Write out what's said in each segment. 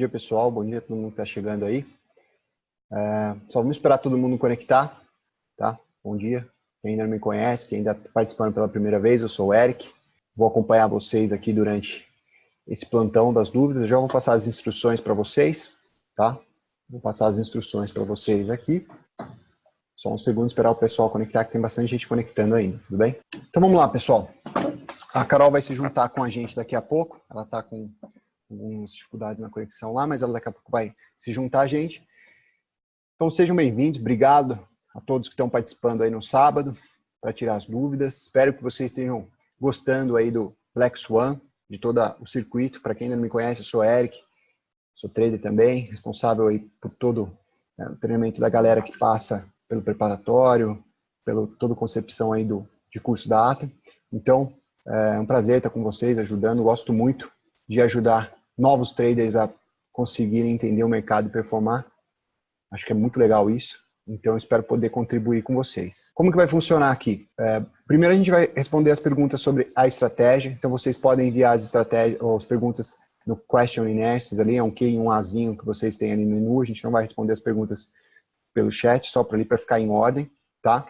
dia, pessoal. Bom dia a todo mundo que está chegando aí. Só vamos esperar todo mundo conectar, tá? Bom dia. Quem ainda não me conhece, quem ainda está participando pela primeira vez, eu sou o Eric. Vou acompanhar vocês aqui durante esse plantão das dúvidas. Eu já vou passar as instruções para vocês, tá? Vou passar as instruções para vocês aqui. Só um segundo, esperar o pessoal conectar, que tem bastante gente conectando ainda, tudo bem? Então vamos lá, pessoal. A Carol vai se juntar com a gente daqui a pouco. Ela está com algumas dificuldades na conexão lá, mas ela daqui a pouco vai se juntar a gente. Então sejam bem-vindos, obrigado a todos que estão participando aí no sábado, para tirar as dúvidas. Espero que vocês estejam gostando aí do Black Swan, de todo o circuito. Para quem ainda não me conhece, eu sou o Eric, sou trader também, responsável aí por todo o treinamento da galera que passa pelo preparatório, pelo toda a concepção aí de curso da Atom. Então, é um prazer estar com vocês, ajudando. Gosto muito de ajudar novos traders a conseguirem entender o mercado e performar. Acho que é muito legal isso. Então, espero poder contribuir com vocês. Como que vai funcionar aqui? Primeiro, a gente vai responder as perguntas sobre a estratégia. Então, vocês podem enviar as estratégias ou as perguntas no Question Inerces ali, é um Q e um Azinho que vocês têm ali no menu. A gente não vai responder as perguntas pelo chat, só para ali para ficar em ordem, tá?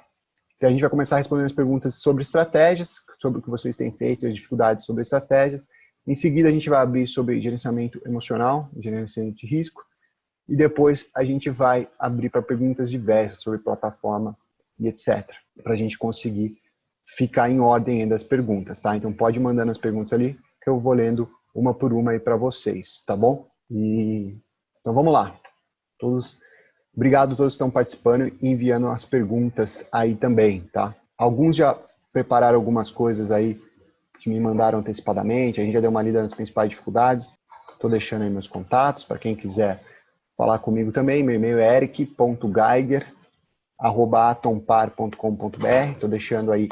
Então, a gente vai começar respondendo as perguntas sobre estratégias, sobre o que vocês têm feito, as dificuldades sobre estratégias. Em seguida, a gente vai abrir sobre gerenciamento emocional, gerenciamento de risco. E depois a gente vai abrir para perguntas diversas sobre plataforma e etc. Para a gente conseguir ficar em ordem das perguntas, tá? Então pode ir mandando as perguntas ali, que eu vou lendo uma por uma aí para vocês, tá bom? Então vamos lá. Obrigado a todos que estão participando e enviando as perguntas aí também, tá? Alguns já prepararam algumas coisas aí que me mandaram antecipadamente, a gente já deu uma lida nas principais dificuldades. Estou deixando aí meus contatos para quem quiser falar comigo também. Meu e-mail é eric.geiger@atompar.com.br. Estou deixando aí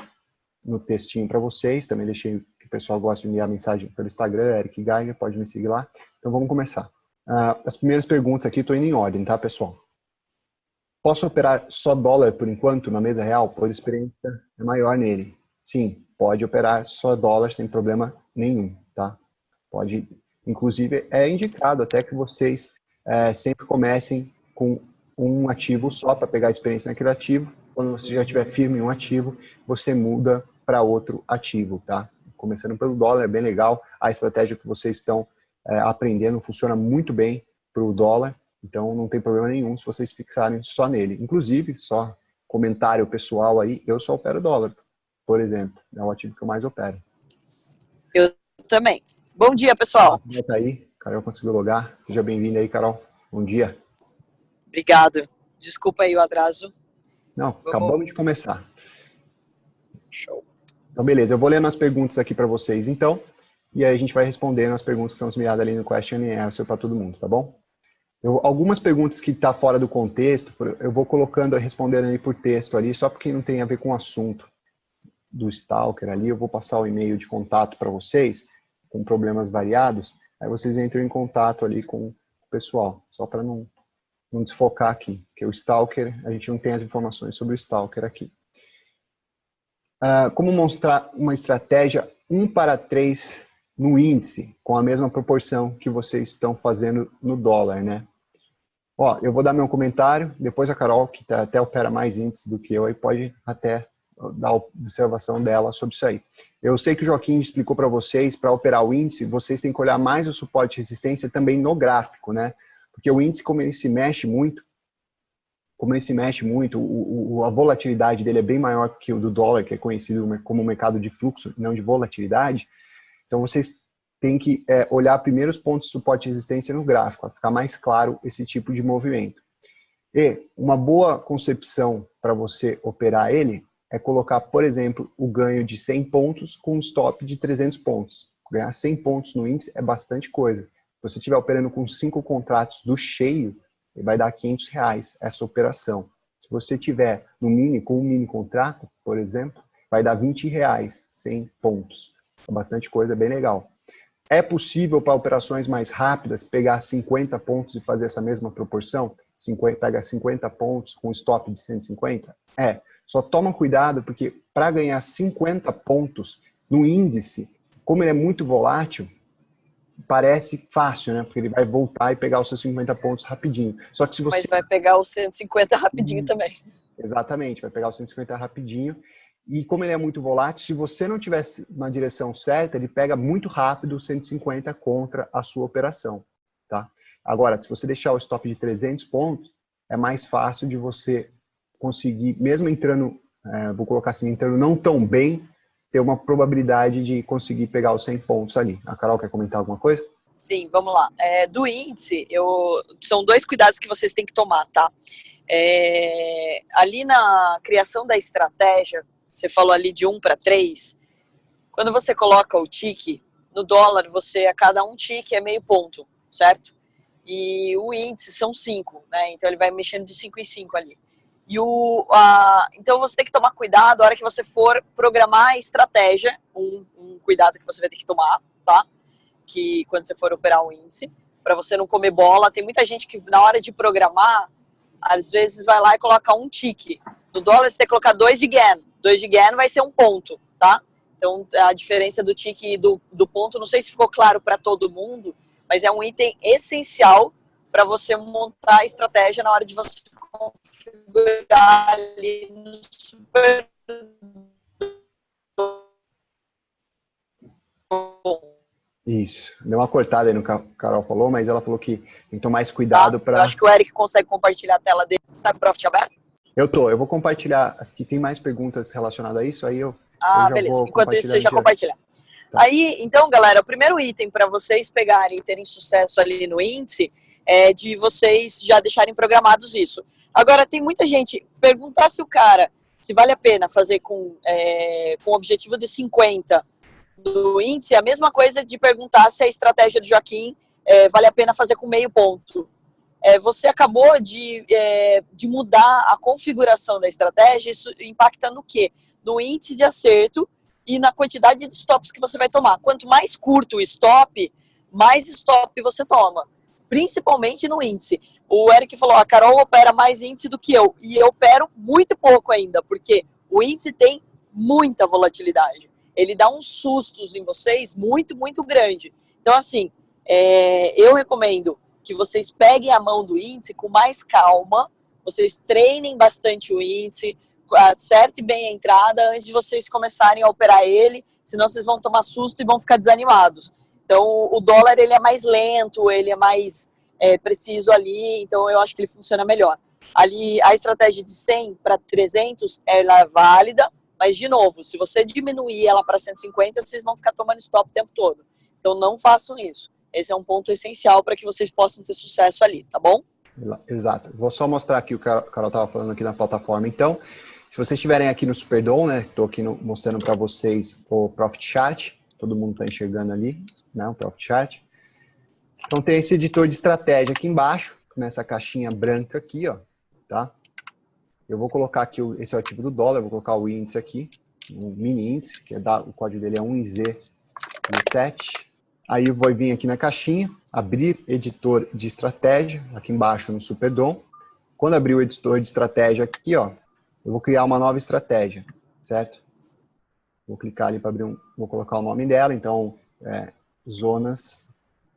no textinho para vocês. Também deixei que o pessoal gosta de enviar mensagem pelo Instagram, Eric Geiger, pode me seguir lá. Então vamos começar. As primeiras perguntas aqui, estou indo em ordem, tá, pessoal? Posso operar só dólar por enquanto na mesa real, pois a experiência é maior nele? Sim, pode operar só dólar sem problema nenhum, tá? Pode, inclusive, é indicado até que vocês sempre comecem com um ativo só para pegar a experiência naquele ativo. Quando você já estiver firme em um ativo, você muda para outro ativo, tá? Começando pelo dólar, é bem legal. A estratégia que vocês estão aprendendo funciona muito bem para o dólar, então não tem problema nenhum se vocês fixarem só nele. Inclusive, só comentário pessoal aí, eu só opero dólar, por exemplo. É o ativo que eu mais opero. Eu também. Bom dia, pessoal. Carol tá aí. Carol conseguiu logar. Seja bem-vinda aí, Carol. Bom dia. Obrigado. Desculpa aí o atraso. Não, acabamos de começar. Show. Então, beleza. Eu vou lendo as perguntas aqui para vocês, então. E aí a gente vai respondendo as perguntas que são enviadas ali no Question and Answer para todo mundo, tá bom? Algumas perguntas que tá fora do contexto, eu vou colocando, respondendo ali por texto ali, só porque não tem a ver com o assunto do Stalker ali. Eu vou passar o e-mail de contato para vocês, com problemas variados. Aí vocês entram em contato ali com o pessoal, só para não desfocar aqui, porque o Stalker, a gente não tem as informações sobre o Stalker aqui. Como mostrar uma estratégia 1:3 no índice, com a mesma proporção que vocês estão fazendo no dólar, né? Ó, eu vou dar meu comentário, depois a Carol, que até opera mais índice do que eu, aí pode até dar a observação dela sobre isso aí. Eu sei que o Joaquim explicou para vocês, para operar o índice, vocês têm que olhar mais o suporte e resistência também no gráfico, né? Porque o índice, como ele se mexe muito, a volatilidade dele é bem maior que o do dólar, que é conhecido como mercado de fluxo, não de volatilidade. Então, vocês têm que olhar primeiro os pontos de suporte e resistência no gráfico, para ficar mais claro esse tipo de movimento. E uma boa concepção para você operar ele é colocar, por exemplo, o ganho de 100 pontos com um stop de 300 pontos. Ganhar 100 pontos no índice é bastante coisa. Se você estiver operando com 5 contratos do cheio, vai dar R$500 essa operação. Se você tiver com um mini contrato, por exemplo, vai dar R$20, 100 pontos. É bastante coisa, bem legal. É possível para operações mais rápidas pegar 50 pontos e fazer essa mesma proporção? Pega 50 pontos com stop de 150? Só toma cuidado porque para ganhar 50 pontos no índice, como ele é muito volátil, parece fácil, né? Porque ele vai voltar e pegar os seus 50 pontos rapidinho. Só que se você... Mas vai pegar os 150 rapidinho também. Exatamente, vai pegar os 150 rapidinho. E como ele é muito volátil, se você não tivesse na direção certa, ele pega muito rápido o 150 contra a sua operação, tá? Agora, se você deixar o stop de 300 pontos, é mais fácil de você conseguir, mesmo entrando, vou colocar assim, entrando não tão bem, ter uma probabilidade de conseguir pegar os 100 pontos ali. A Carol quer comentar alguma coisa? Sim, vamos lá. Do índice, são 2 cuidados que vocês têm que tomar, tá? Ali na criação da estratégia, você falou ali de 1 para 3, quando você coloca o tique, no dólar, a cada um tique é meio ponto, certo? E o índice são 5, né? Então ele vai mexendo de 5 em 5 ali. Então você tem que tomar cuidado na hora que você for programar a estratégia, um cuidado que você vai ter que tomar, tá? Que quando você for operar o índice, para você não comer bola. Tem muita gente que na hora de programar, às vezes vai lá e coloca um tique. No dólar você tem que colocar 2 de Gann. 2 de Gann vai ser 1 ponto, tá? Então a diferença do tique e do ponto, não sei se ficou claro para todo mundo, mas é um item essencial para você montar a estratégia na hora de você configurar ali no super. Isso. Deu uma cortada aí no que a Carol falou, mas ela falou que tem que tomar mais cuidado para... Eu acho que o Eric consegue compartilhar a tela dele. Você está com o Profit aberto? Eu vou compartilhar, aqui tem mais perguntas relacionadas a isso, aí eu já Beleza. vou Enquanto isso, você já direto. compartilha. Tá. Aí, então, galera, o primeiro item para vocês pegarem e terem sucesso ali no índice é de vocês já deixarem programados isso. Agora, tem muita gente perguntar se vale a pena fazer com objetivo de 50 do índice, é a mesma coisa de perguntar se a estratégia do Joaquim vale a pena fazer com meio ponto. Você acabou de mudar a configuração da estratégia, isso impacta no quê? No índice de acerto e na quantidade de stops que você vai tomar. Quanto mais curto o stop, mais stop você toma, principalmente no índice. O Eric falou, a Carol opera mais índice do que eu, e eu opero muito pouco ainda, porque o índice tem muita volatilidade. Ele dá uns sustos em vocês muito, muito grande. Então, assim, eu recomendo que vocês peguem a mão do índice com mais calma, vocês treinem bastante o índice, acertem bem a entrada antes de vocês começarem a operar ele, senão vocês vão tomar susto e vão ficar desanimados. Então, o dólar ele é mais lento, ele é mais preciso ali, então eu acho que ele funciona melhor. Ali, a estratégia de 100 para 300, ela é válida, mas, de novo, se você diminuir ela para 150, vocês vão ficar tomando stop o tempo todo. Então, não façam isso. Esse é um ponto essencial para que vocês possam ter sucesso ali, tá bom? Exato. Vou só mostrar aqui o que a Carol estava falando aqui na plataforma. Então, se vocês estiverem aqui no Superdom, né? Estou aqui mostrando para vocês o Profit Chart. Todo mundo está enxergando ali, né? O Profit Chart. Então, tem esse editor de estratégia aqui embaixo, nessa caixinha branca aqui, ó, tá? Eu vou colocar aqui esse arquivo do dólar, vou colocar o índice aqui, um mini índice, que o código dele é 1IZ17. Aí eu vou vir aqui na caixinha, abrir editor de estratégia, aqui embaixo no Superdom. Quando abrir o editor de estratégia aqui, ó, eu vou criar uma nova estratégia, certo? Vou clicar ali para abrir vou colocar o nome dela, então, zonas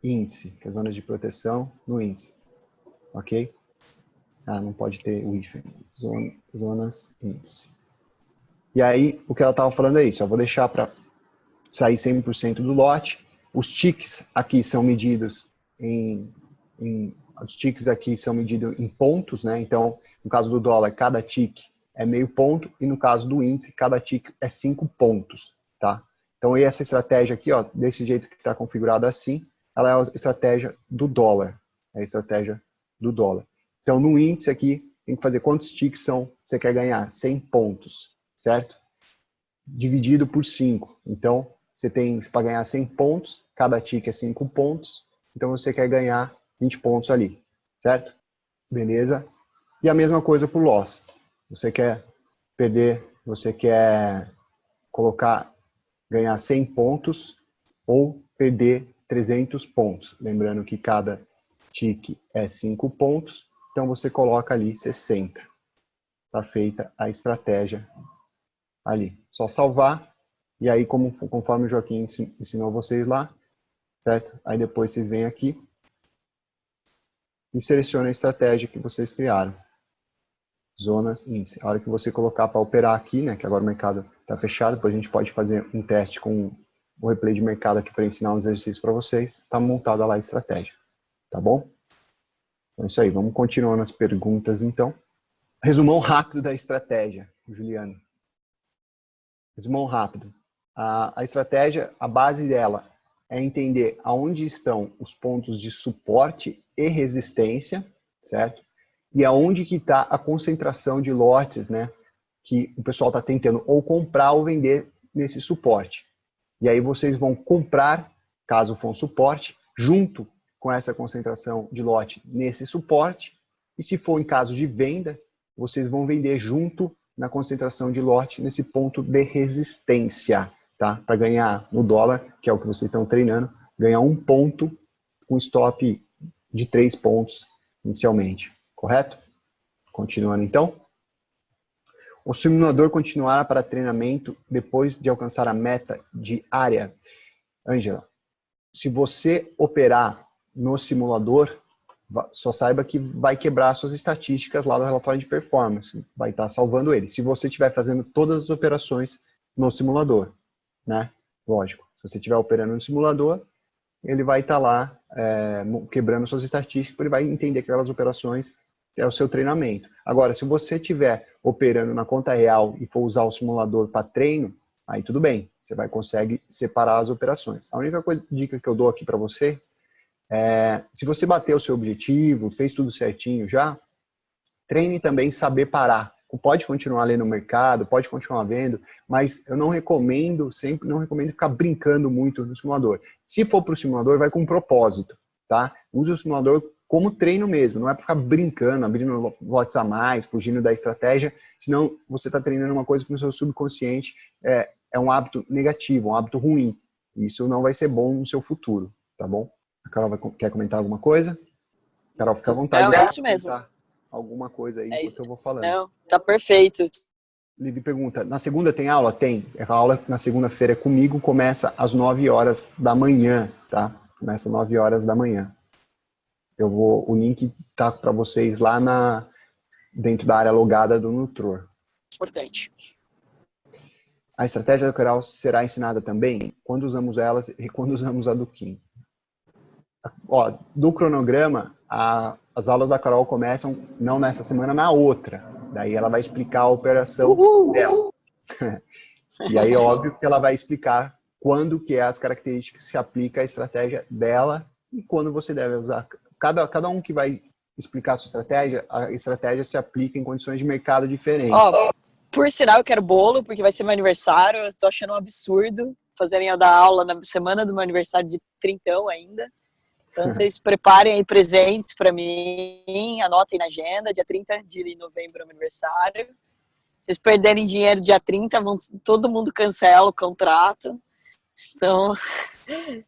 índice, que é zonas de proteção no índice, ok? Não pode ter o hífen, zonas índice. E aí, o que ela estava falando é isso, eu vou deixar para sair 100% do lote. Os ticks aqui são medidos os ticks aqui são medidos em pontos, né? Então, no caso do dólar, cada tick é meio ponto, e no caso do índice, cada tick é 5 pontos, tá? Então, essa estratégia aqui, ó, desse jeito que está configurada assim, ela é a estratégia do dólar. É a estratégia do dólar. Então, no índice aqui, tem que fazer quantos ticks você quer ganhar? 100 pontos, certo? Dividido por 5. Então, você tem para ganhar 100 pontos, cada tick é 5 pontos, então você quer ganhar 20 pontos ali, certo? Beleza? E a mesma coisa para o loss. Você quer ganhar 100 pontos ou perder 300 pontos. Lembrando que cada tick é 5 pontos, então você coloca ali 60. Está feita a estratégia ali. Só salvar, e aí conforme o Joaquim ensinou vocês lá, certo? Aí depois vocês vêm aqui e selecionam a estratégia que vocês criaram. Zonas, índice. A hora que você colocar para operar aqui, né, que agora o mercado está fechado, depois a gente pode fazer um teste com o replay de mercado aqui para ensinar um exercício para vocês. Está montada lá a estratégia, tá bom? Então é isso aí, vamos continuar nas perguntas então. Resumão rápido da estratégia, Juliano. Resumão rápido. A estratégia, a base dela é entender aonde estão os pontos de suporte e resistência, certo? E aonde que está a concentração de lotes, né? Que o pessoal está tentando ou comprar ou vender nesse suporte. E aí vocês vão comprar, caso for um suporte, junto com essa concentração de lote nesse suporte. E se for em caso de venda, vocês vão vender junto na concentração de lote nesse ponto de resistência, tá? Para ganhar no dólar, que é o que vocês estão treinando, ganhar 1 ponto com stop de 3 pontos inicialmente. Correto? Continuando então. O simulador continuará para treinamento depois de alcançar a meta de área. Ângela, se você operar no simulador, só saiba que vai quebrar suas estatísticas lá do relatório de performance. Vai estar salvando ele. Se você estiver fazendo todas as operações no simulador, né? Lógico. Se você estiver operando no simulador, ele vai estar lá quebrando suas estatísticas, ele vai entender que aquelas operações é o seu treinamento. Agora, se você estiver operando na conta real e for usar o simulador para treino, aí tudo bem, você vai conseguir separar as operações. A única dica que eu dou aqui para você é, se você bateu o seu objetivo, fez tudo certinho já, treine também saber parar. Pode continuar lendo o mercado, pode continuar vendo, mas eu não recomendo ficar brincando muito no simulador. Se for para o simulador, vai com um propósito, tá? Use o simulador como treino mesmo, não é para ficar brincando, abrindo lotes a mais, fugindo da estratégia, senão você está treinando uma coisa que no seu subconsciente é um hábito negativo, um hábito ruim. Isso não vai ser bom no seu futuro, tá bom? A Carol quer comentar alguma coisa? Carol, fica à vontade. Não, é isso mesmo. Alguma coisa aí enquanto eu vou falando. Não, tá perfeito. Livre pergunta, na segunda tem aula? Tem. A aula na segunda-feira comigo começa às 9 horas da manhã, tá? Começa às 9 horas da manhã. O link tá para vocês lá dentro da área logada do Nutror. Importante. A estratégia da Carol será ensinada também quando usamos elas e quando usamos a do Kim. Ó, do cronograma, as aulas da Carol começam não nessa semana, na outra. Daí ela vai explicar a operação dela. E aí, óbvio que ela vai explicar quando que é as características que se aplica à estratégia dela e quando você deve usar. Cada um que vai explicar a estratégia se aplica em condições de mercado diferentes. Ó, por sinal, eu quero bolo, porque vai ser meu aniversário. Eu tô achando um absurdo fazerem eu dar aula na semana do meu aniversário de 30 ainda. Então, vocês preparem aí presentes para mim, anotem na agenda, dia 30 de novembro é meu aniversário. Se vocês perderem dinheiro dia 30, todo mundo cancela o contrato. Então,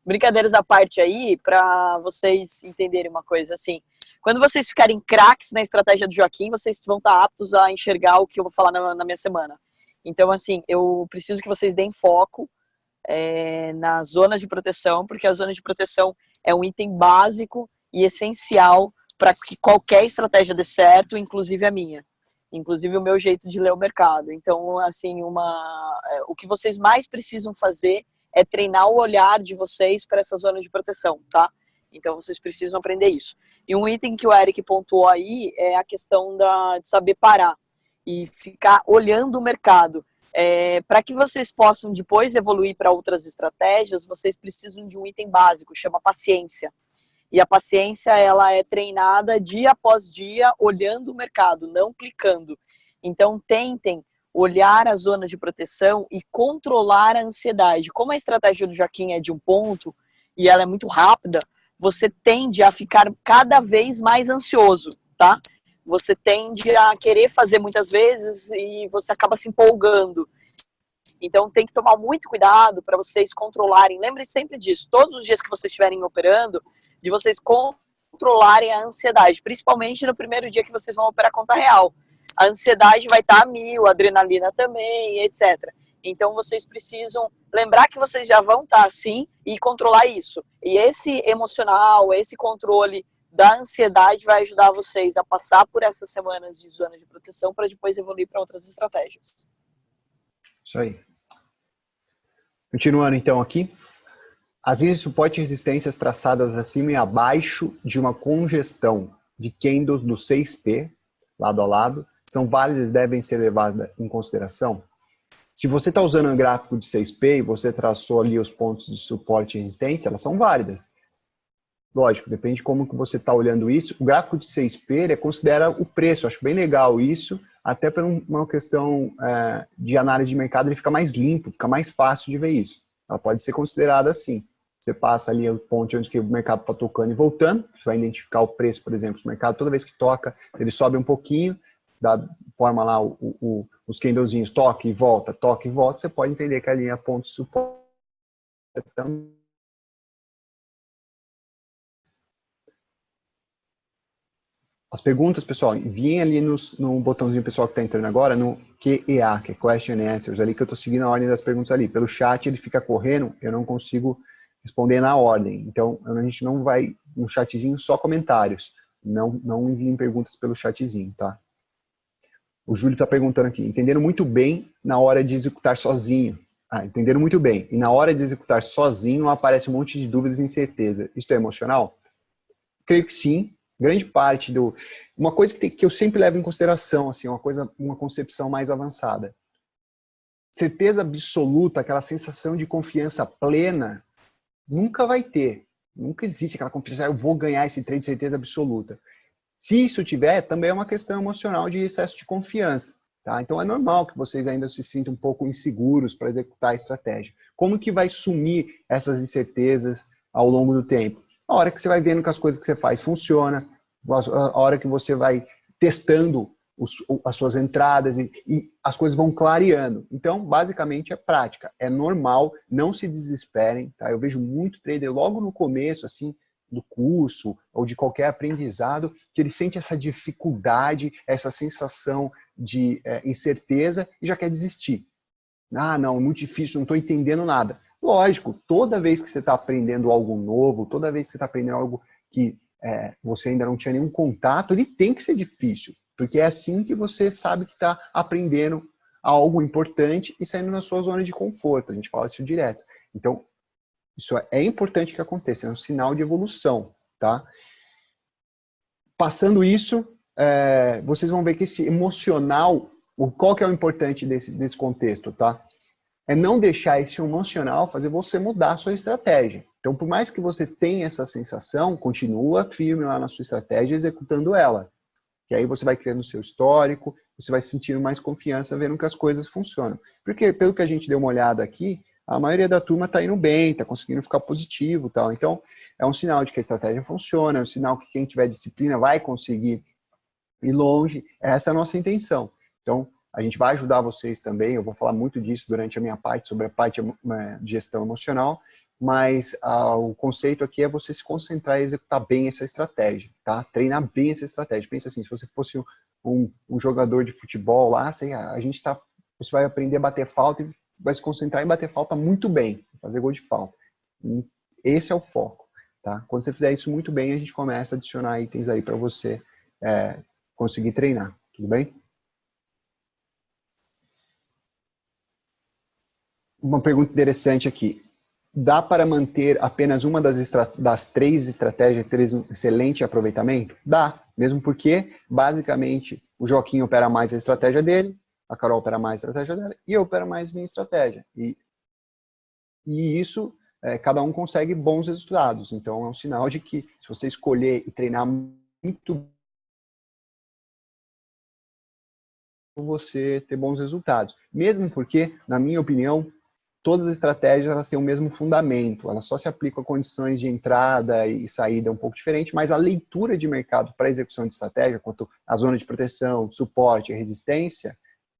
brincadeiras à parte aí, para vocês entenderem uma coisa assim. Quando vocês ficarem craques na estratégia do Joaquim, vocês vão estar aptos a enxergar o que eu vou falar na minha semana. Então, assim, eu preciso que vocês deem foco nas zonas de proteção, porque a zona de proteção é um item básico e essencial para que qualquer estratégia dê certo, inclusive a minha. Inclusive o meu jeito de ler o mercado. Então, assim, o que vocês mais precisam fazer é treinar o olhar de vocês para essa zona de proteção, tá? Então, vocês precisam aprender isso. E um item que o Eric pontuou aí é a questão de saber parar e ficar olhando o mercado. Para que vocês possam depois evoluir para outras estratégias, vocês precisam de um item básico, chama paciência. E a paciência, ela é treinada dia após dia, olhando o mercado, não clicando. Então, tentem olhar a zona de proteção e controlar a ansiedade. Como a estratégia do Joaquim é de um ponto e ela é muito rápida, você tende a ficar cada vez mais ansioso, tá? Você tende a querer fazer muitas vezes e você acaba se empolgando. Então tem que tomar muito cuidado para vocês controlarem. Lembre sempre disso, todos os dias que vocês estiverem operando, de vocês controlarem a ansiedade, principalmente no primeiro dia que vocês vão operar conta real. A ansiedade vai estar a 1000, a adrenalina também, etc. Então, vocês precisam lembrar que vocês já vão estar assim e controlar isso. E esse emocional, esse controle da ansiedade vai ajudar vocês a passar por essas semanas de zona de proteção para depois evoluir para outras estratégias. Isso aí. Continuando então aqui. As linhas de suporte e resistências traçadas acima e abaixo de uma congestão de candles do 6P, lado a lado, são válidas e devem ser levadas em consideração? Se você está usando um gráfico de 6P e você traçou ali os pontos de suporte e resistência, elas são válidas. Lógico, depende de como que você está olhando isso. O gráfico de 6P ele considera o preço. Eu acho bem legal isso, até por uma questão de análise de mercado, ele fica mais limpo, fica mais fácil de ver isso. Ela pode ser considerada assim. Você passa ali o ponto onde que o mercado está tocando e voltando, você vai identificar o preço, por exemplo, do mercado, toda vez que toca, ele sobe um pouquinho, forma lá os candlezinhos, toca e volta, você pode entender que a linha ponto de suporte As perguntas, pessoal, enviem ali no botãozinho pessoal que está entrando agora, no QEA, que é Question and Answers, ali que eu estou seguindo a ordem das perguntas ali. Pelo chat ele fica correndo, eu não consigo responder na ordem. Então, a gente não vai no chatzinho só comentários. Não enviem perguntas pelo chatzinho, tá? O Júlio está perguntando aqui, entenderam muito bem na hora de executar sozinho. Entenderam muito bem. E na hora de executar sozinho aparece um monte de dúvidas e incerteza. Isso é emocional? Creio que sim. Grande parte do... Uma coisa que eu sempre levo em consideração, assim, uma concepção mais avançada. Certeza absoluta, aquela sensação de confiança plena, nunca vai ter. Nunca existe aquela confiança, eu vou ganhar esse trade de certeza absoluta. Se isso tiver, também é uma questão emocional de excesso de confiança. Tá? Então é normal que vocês ainda se sintam um pouco inseguros para executar a estratégia. Como que vai sumir essas incertezas ao longo do tempo? A hora que você vai vendo que as coisas que você faz funcionam, a hora que você vai testando as suas entradas e as coisas vão clareando. Então, basicamente, é prática. É normal, não se desesperem. Tá? Eu vejo muito trader logo no começo, assim, do curso ou de qualquer aprendizado, que ele sente essa dificuldade, essa sensação de incerteza e já quer desistir. Não, é muito difícil, não estou entendendo nada. Lógico, toda vez que você está aprendendo algo novo, toda vez que você está aprendendo algo que você ainda não tinha nenhum contato, ele tem que ser difícil, porque é assim que você sabe que está aprendendo algo importante e saindo na sua zona de conforto. A gente fala isso direto. Então, isso é importante que aconteça, é um sinal de evolução, tá? Passando isso, vocês vão ver que esse emocional, qual que é o importante desse contexto, tá? É não deixar esse emocional fazer você mudar a sua estratégia. Então, por mais que você tenha essa sensação, continua firme lá na sua estratégia, executando ela. Que aí você vai criando o seu histórico, você vai sentindo mais confiança, vendo que as coisas funcionam. Porque, pelo que a gente deu uma olhada aqui, a maioria da turma está indo bem, está conseguindo ficar positivo e tal. Então, é um sinal de que a estratégia funciona, é um sinal que quem tiver disciplina vai conseguir ir longe. Essa é a nossa intenção. Então, a gente vai ajudar vocês também, eu vou falar muito disso durante a minha parte, sobre a parte de gestão emocional, mas o conceito aqui é você se concentrar e executar bem essa estratégia, tá? Treinar bem essa estratégia. Pensa assim, se você fosse um jogador de futebol lá, você vai aprender a bater falta e vai se concentrar em bater falta muito bem, fazer gol de falta. E esse é o foco, tá? Quando você fizer isso muito bem, a gente começa a adicionar itens aí para você conseguir treinar, tudo bem? Uma pergunta interessante aqui. Dá para manter apenas uma das 3 estratégias, ter um excelente aproveitamento? Dá, mesmo porque, basicamente, o Joaquim opera mais a estratégia dele, a Carol opera mais a estratégia dela, e eu opero mais minha estratégia. E isso, cada um consegue bons resultados. Então, é um sinal de que, se você escolher e treinar muito, você ter bons resultados. Mesmo porque, na minha opinião, todas as estratégias elas têm o mesmo fundamento, elas só se aplicam a condições de entrada e saída um pouco diferente, mas a leitura de mercado para execução de estratégia, quanto a zona de proteção, suporte e resistência,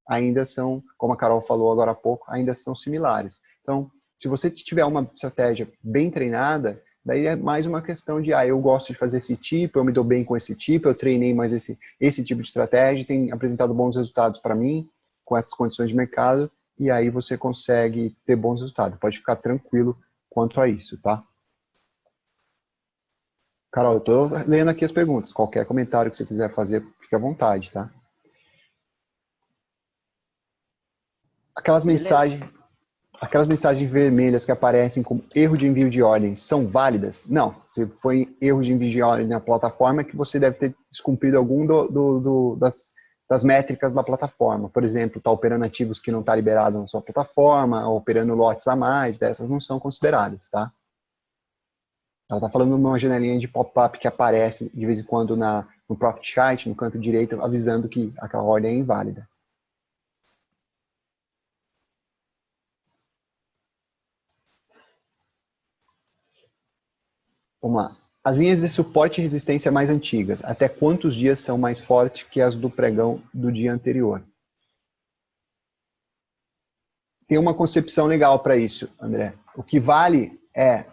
ainda são, como a Carol falou agora há pouco, ainda são similares. Então, se você tiver uma estratégia bem treinada, daí é mais uma questão de, eu gosto de fazer esse tipo, eu me dou bem com esse tipo, eu treinei mais esse tipo de estratégia, tem apresentado bons resultados para mim, com essas condições de mercado, e aí você consegue ter bons resultados. Pode ficar tranquilo quanto a isso, tá? Carol, eu tô lendo aqui as perguntas. Qualquer comentário que você quiser fazer, fique à vontade, tá? Aquelas Beleza. mensagens vermelhas que aparecem como erro de envio de ordens são válidas? Não. Se foi erro de envio de ordem na plataforma, é que você deve ter descumprido algum das métricas da plataforma. Por exemplo, está operando ativos que não está liberado na sua plataforma, ou operando lotes a mais, dessas não são consideradas, tá? Ela está falando numa janelinha de pop-up que aparece de vez em quando no Profit Chart, no canto direito, avisando que aquela ordem é inválida. Vamos lá. As linhas de suporte e resistência mais antigas, até quantos dias são mais fortes que as do pregão do dia anterior? Tem uma concepção legal para isso, André. O que vale é,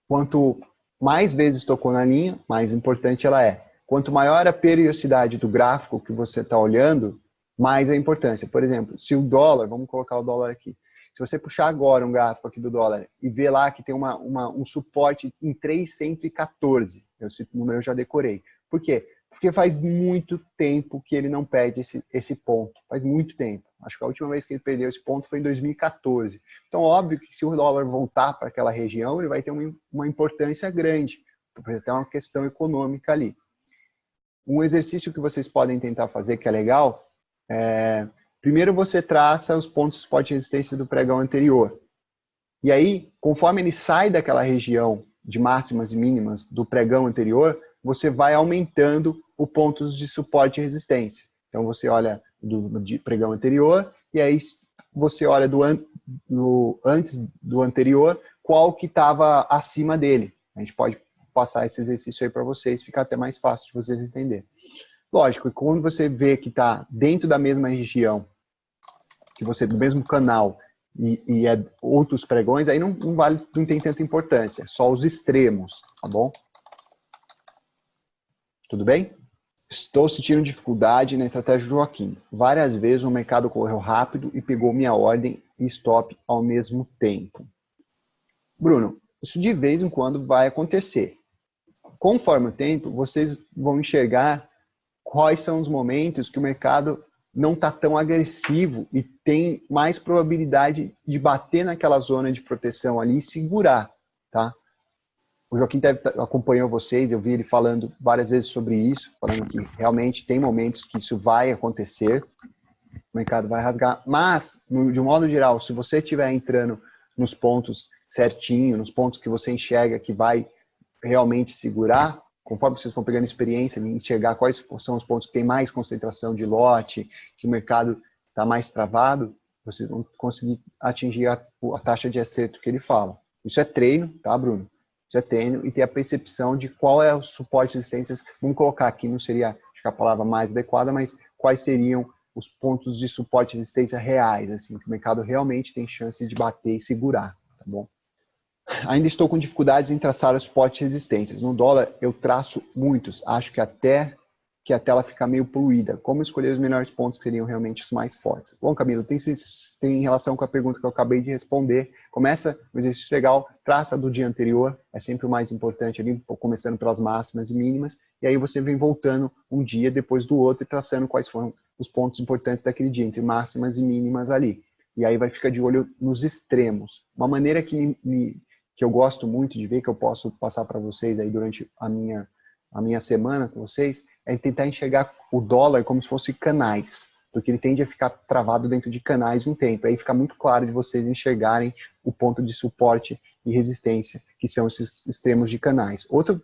quanto mais vezes tocou na linha, mais importante ela é. Quanto maior a periodicidade do gráfico que você está olhando, mais a importância. Por exemplo, se o dólar, vamos colocar o dólar aqui, se você puxar agora um gráfico aqui do dólar e ver lá que tem um suporte em 314, esse número eu já decorei. Por quê? Porque faz muito tempo que ele não perde esse ponto. Faz muito tempo. Acho que a última vez que ele perdeu esse ponto foi em 2014. Então, óbvio que se o dólar voltar para aquela região, ele vai ter uma importância grande. Vai ter uma questão econômica ali. Um exercício que vocês podem tentar fazer, que é legal, primeiro você traça os pontos de suporte e resistência do pregão anterior. E aí, conforme ele sai daquela região de máximas e mínimas do pregão anterior, você vai aumentando os pontos de suporte e resistência. Então, você olha do pregão anterior, e aí você olha antes do anterior, qual que estava acima dele. A gente pode passar esse exercício aí para vocês, fica até mais fácil de vocês entenderem. Lógico, quando você vê que está dentro da mesma região, do mesmo canal, e é outros pregões, aí não tem tanta importância, só os extremos, tá bom? Tudo bem? Estou sentindo dificuldade na estratégia do Joaquim. Várias vezes o mercado correu rápido e pegou minha ordem e stop ao mesmo tempo. Bruno, isso de vez em quando vai acontecer. Conforme o tempo, vocês vão enxergar quais são os momentos que o mercado não está tão agressivo e tem mais probabilidade de bater naquela zona de proteção ali e segurar, tá? O Joaquim acompanhou vocês, eu vi ele falando várias vezes sobre isso, falando que realmente tem momentos que isso vai acontecer, o mercado vai rasgar, mas, de um modo geral, se você estiver entrando nos pontos certinho, nos pontos que você enxerga que vai realmente segurar, conforme vocês vão pegando experiência, enxergar quais são os pontos que tem mais concentração de lote, que o mercado está mais travado, vocês vão conseguir atingir a taxa de acerto que ele fala. Isso é treino, tá, Bruno? Isso é treino e ter a percepção de qual é o suporte e resistências. Vamos colocar aqui, não seria acho que a palavra mais adequada, mas quais seriam os pontos de suporte e resistência reais, assim, que o mercado realmente tem chance de bater e segurar, tá bom? Ainda estou com dificuldades em traçar os suportes e resistências. No dólar, eu traço muitos. Acho que até que a tela fica meio poluída. Como escolher os melhores pontos que seriam realmente os mais fortes? Bom, Camilo, tem relação com a pergunta que eu acabei de responder. Começa um exercício legal, traça do dia anterior, é sempre o mais importante ali, começando pelas máximas e mínimas, e aí você vem voltando um dia depois do outro e traçando quais foram os pontos importantes daquele dia, entre máximas e mínimas ali. E aí vai ficar de olho nos extremos. Uma maneira que eu gosto muito de ver, que eu posso passar para vocês aí durante a minha semana com vocês, é tentar enxergar o dólar como se fosse canais, porque ele tende a ficar travado dentro de canais um tempo. Aí fica muito claro de vocês enxergarem o ponto de suporte e resistência, que são esses extremos de canais. Outra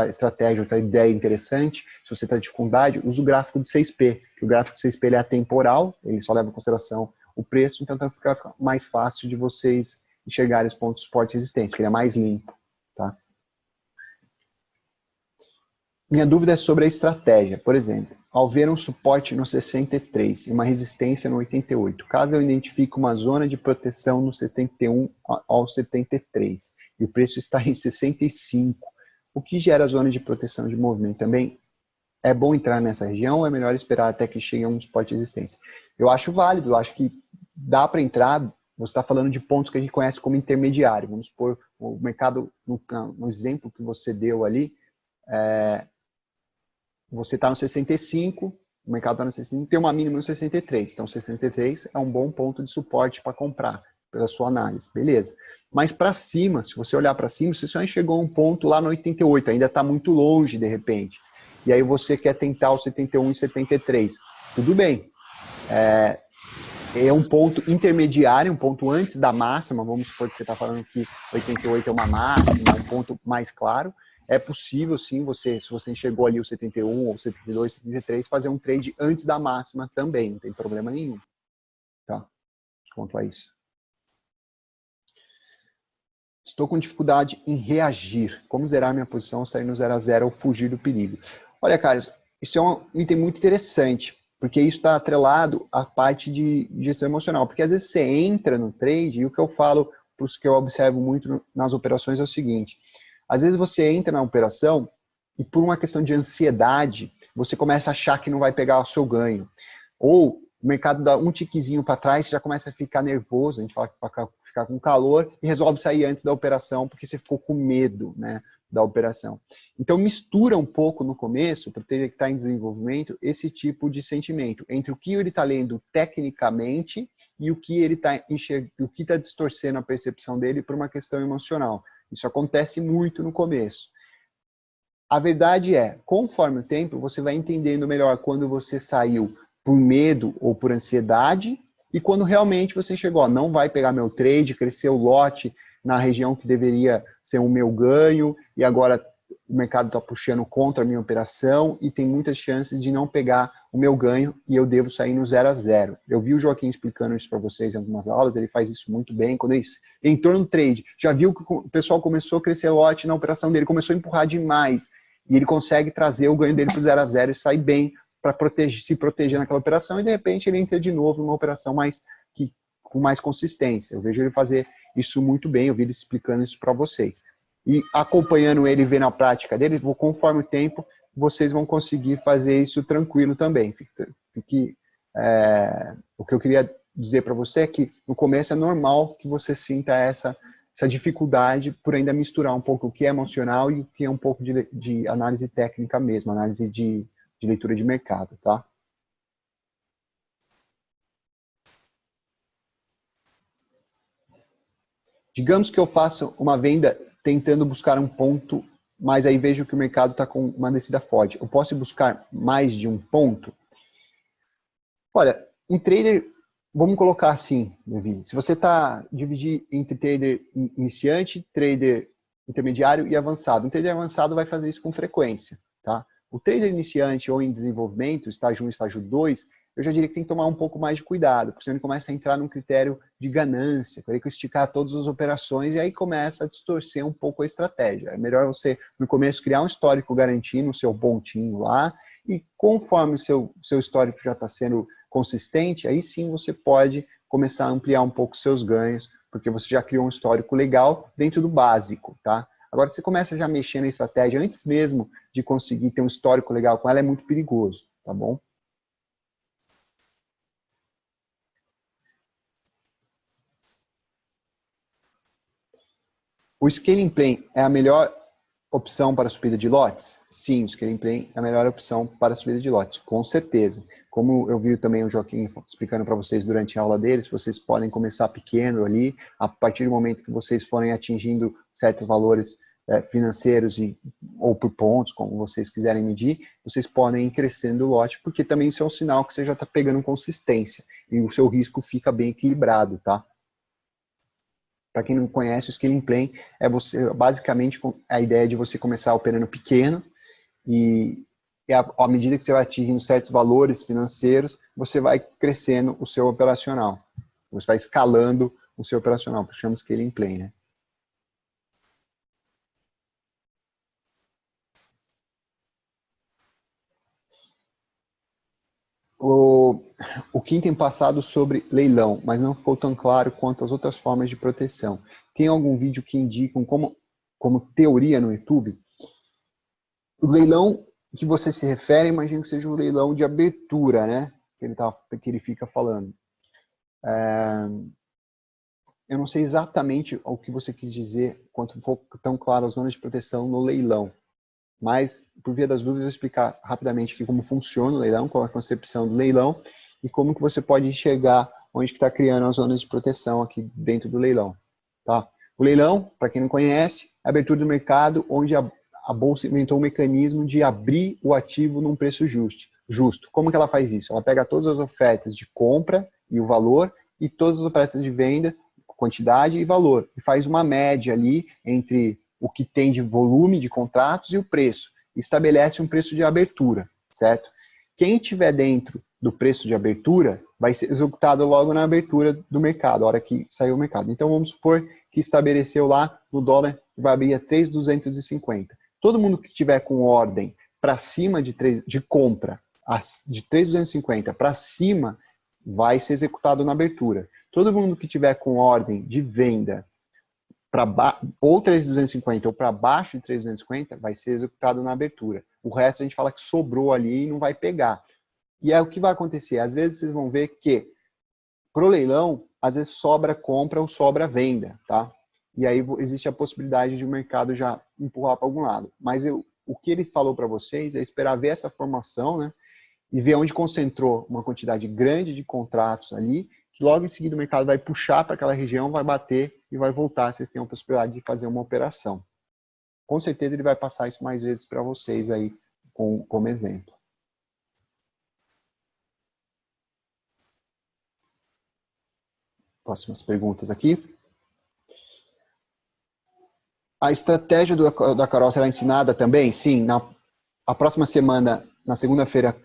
estratégia, outra ideia interessante, se você está com dificuldade, usa o gráfico de 6P, que o gráfico de 6P ele é atemporal, ele só leva em consideração o preço, então fica mais fácil de vocês enxergarem os pontos de suporte e resistência, porque ele é mais limpo, tá? Minha dúvida é sobre a estratégia. Por exemplo, ao ver um suporte no 63 e uma resistência no 88, caso eu identifique uma zona de proteção no 71 ao 73 e o preço está em 65, o que gera a zona de proteção de movimento também é bom entrar nessa região ou é melhor esperar até que chegue a um suporte de resistência? Eu acho válido, eu acho que dá para entrar. Você está falando de pontos que a gente conhece como intermediário. Vamos supor, o mercado, no exemplo que você deu ali, você está no 65, o mercado está no 65, tem uma mínima no 63. Então, 63 é um bom ponto de suporte para comprar, pela sua análise. Beleza. Mas para cima, se você olhar para cima, você só chegou a um ponto lá no 88, ainda está muito longe, de repente. E aí você quer tentar o 71 e 73. Tudo bem. É um ponto intermediário, um ponto antes da máxima. Vamos supor que você está falando que 88 é uma máxima, um ponto mais claro. É possível, sim, se você chegou ali o 71, ou 72, 73, fazer um trade antes da máxima também, não tem problema nenhum. Tá? Quanto a isso. Estou com dificuldade em reagir. Como zerar minha posição, sair no 0 a 0 ou fugir do perigo? Olha, Carlos, isso é um item muito interessante, porque isso está atrelado à parte de gestão emocional. Porque às vezes você entra no trade, e o que eu falo, para os que eu observo muito nas operações é o seguinte: às vezes você entra na operação e por uma questão de ansiedade, você começa a achar que não vai pegar o seu ganho. Ou o mercado dá um tiquezinho para trás, você já começa a ficar nervoso, a gente fala para ficar com calor, e resolve sair antes da operação, porque você ficou com medo, né, da operação. Então mistura um pouco no começo, para ter que estar em desenvolvimento, esse tipo de sentimento, entre o que ele está lendo tecnicamente e o que ele está enxergando, o que está distorcendo a percepção dele por uma questão emocional. Isso acontece muito no começo. A verdade é, conforme o tempo, você vai entendendo melhor quando você saiu por medo ou por ansiedade, e quando realmente você chegou, ó, não vai pegar meu trade, cresceu o lote na região que deveria ser o meu ganho, e agora o mercado está puxando contra a minha operação, e tem muitas chances de não pegar o meu ganho, e eu devo sair no 0 a 0. Eu vi o Joaquim explicando isso para vocês em algumas aulas, ele faz isso muito bem. Quando ele entrou no trade, já viu que o pessoal começou a crescer lote na operação dele, começou a empurrar demais, e ele consegue trazer o ganho dele para o 0 a 0 e sair bem, para se proteger naquela operação, e de repente ele entra de novo numa operação com mais consistência. Eu vejo ele fazer isso muito bem, eu vi ele explicando isso para vocês. E acompanhando ele, vendo a prática dele, conforme o tempo, vocês vão conseguir fazer isso tranquilo também. O que eu queria dizer para você é que no começo é normal que você sinta essa dificuldade por ainda misturar um pouco o que é emocional e o que é um pouco de análise técnica mesmo, análise de leitura de mercado, tá? Digamos que eu faço uma venda tentando buscar um ponto, mas aí vejo que o mercado está com uma descida forte. Eu posso buscar mais de um ponto? Olha, um trader, vamos colocar assim, Levi, se você está dividir entre trader iniciante, trader intermediário e avançado. Um trader avançado vai fazer isso com frequência, tá? O trader iniciante ou em desenvolvimento, estágio 1 e estágio 2, eu já diria que tem que tomar um pouco mais de cuidado, porque senão ele começa a entrar num critério de ganância, querer esticar todas as operações e aí começa a distorcer um pouco a estratégia. É melhor você, no começo, criar um histórico garantindo o seu pontinho lá, e conforme o seu histórico já está sendo consistente, aí sim você pode começar a ampliar um pouco seus ganhos, porque você já criou um histórico legal dentro do básico, tá? Agora, você começa já a mexer na estratégia antes mesmo de conseguir ter um histórico legal com ela, é muito perigoso, tá bom? O scaling play é a melhor opção para a subida de lotes? Sim, o scaling play é a melhor opção para a subida de lotes, com certeza. Como eu vi também o Joaquim explicando para vocês durante a aula deles, vocês podem começar pequeno ali, a partir do momento que vocês forem atingindo certos valores financeiros ou por pontos, como vocês quiserem medir, vocês podem ir crescendo o lote, porque também isso é um sinal que você já está pegando consistência e o seu risco fica bem equilibrado, tá? Para quem não conhece, o scaling play é basicamente a ideia de você começar operando pequeno e à medida que você vai atingindo certos valores financeiros, você vai crescendo o seu operacional. Você vai escalando o seu operacional, que chama scaling play, né? O Kim tem passado sobre leilão, mas não ficou tão claro quanto as outras formas de proteção. Tem algum vídeo que indicam como teoria no YouTube? O leilão que você se refere, imagino que seja um leilão de abertura, né? Que ele fica falando. Eu não sei exatamente o que você quis dizer, quanto for tão claro as zonas de proteção no leilão. Mas, por via das dúvidas, eu vou explicar rapidamente aqui como funciona o leilão, qual é a concepção do leilão e como que você pode enxergar onde que está criando as zonas de proteção aqui dentro do leilão. Tá? O leilão, para quem não conhece, é a abertura do mercado onde a Bolsa inventou um mecanismo de abrir o ativo num preço justo. Como que ela faz isso? Ela pega todas as ofertas de compra e o valor e todas as ofertas de venda, quantidade e valor, e faz uma média ali entre o que tem de volume de contratos e o preço. Estabelece um preço de abertura, certo? Quem estiver dentro do preço de abertura vai ser executado logo na abertura do mercado, a hora que saiu o mercado. Então, vamos supor que estabeleceu lá no dólar, vai abrir a 3.250. Todo mundo que tiver com ordem para cima de compra, de 3.250 para cima, vai ser executado na abertura. Todo mundo que tiver com ordem de venda ou 3.250 ou para baixo de 3.250 vai ser executado na abertura. O resto a gente fala que sobrou ali e não vai pegar. E é o que vai acontecer. Às vezes vocês vão ver que pro leilão, às vezes sobra compra ou sobra venda, tá? E aí existe a possibilidade de o mercado já empurrar para algum lado. Mas o que ele falou para vocês é esperar ver essa formação, né? E ver onde concentrou uma quantidade grande de contratos ali, que logo em seguida o mercado vai puxar para aquela região, vai bater e vai voltar, vocês têm a possibilidade de fazer uma operação. Com certeza ele vai passar isso mais vezes para vocês aí, como exemplo. Próximas perguntas aqui. A estratégia da Carol será ensinada também? Sim, a próxima semana, na segunda-feira,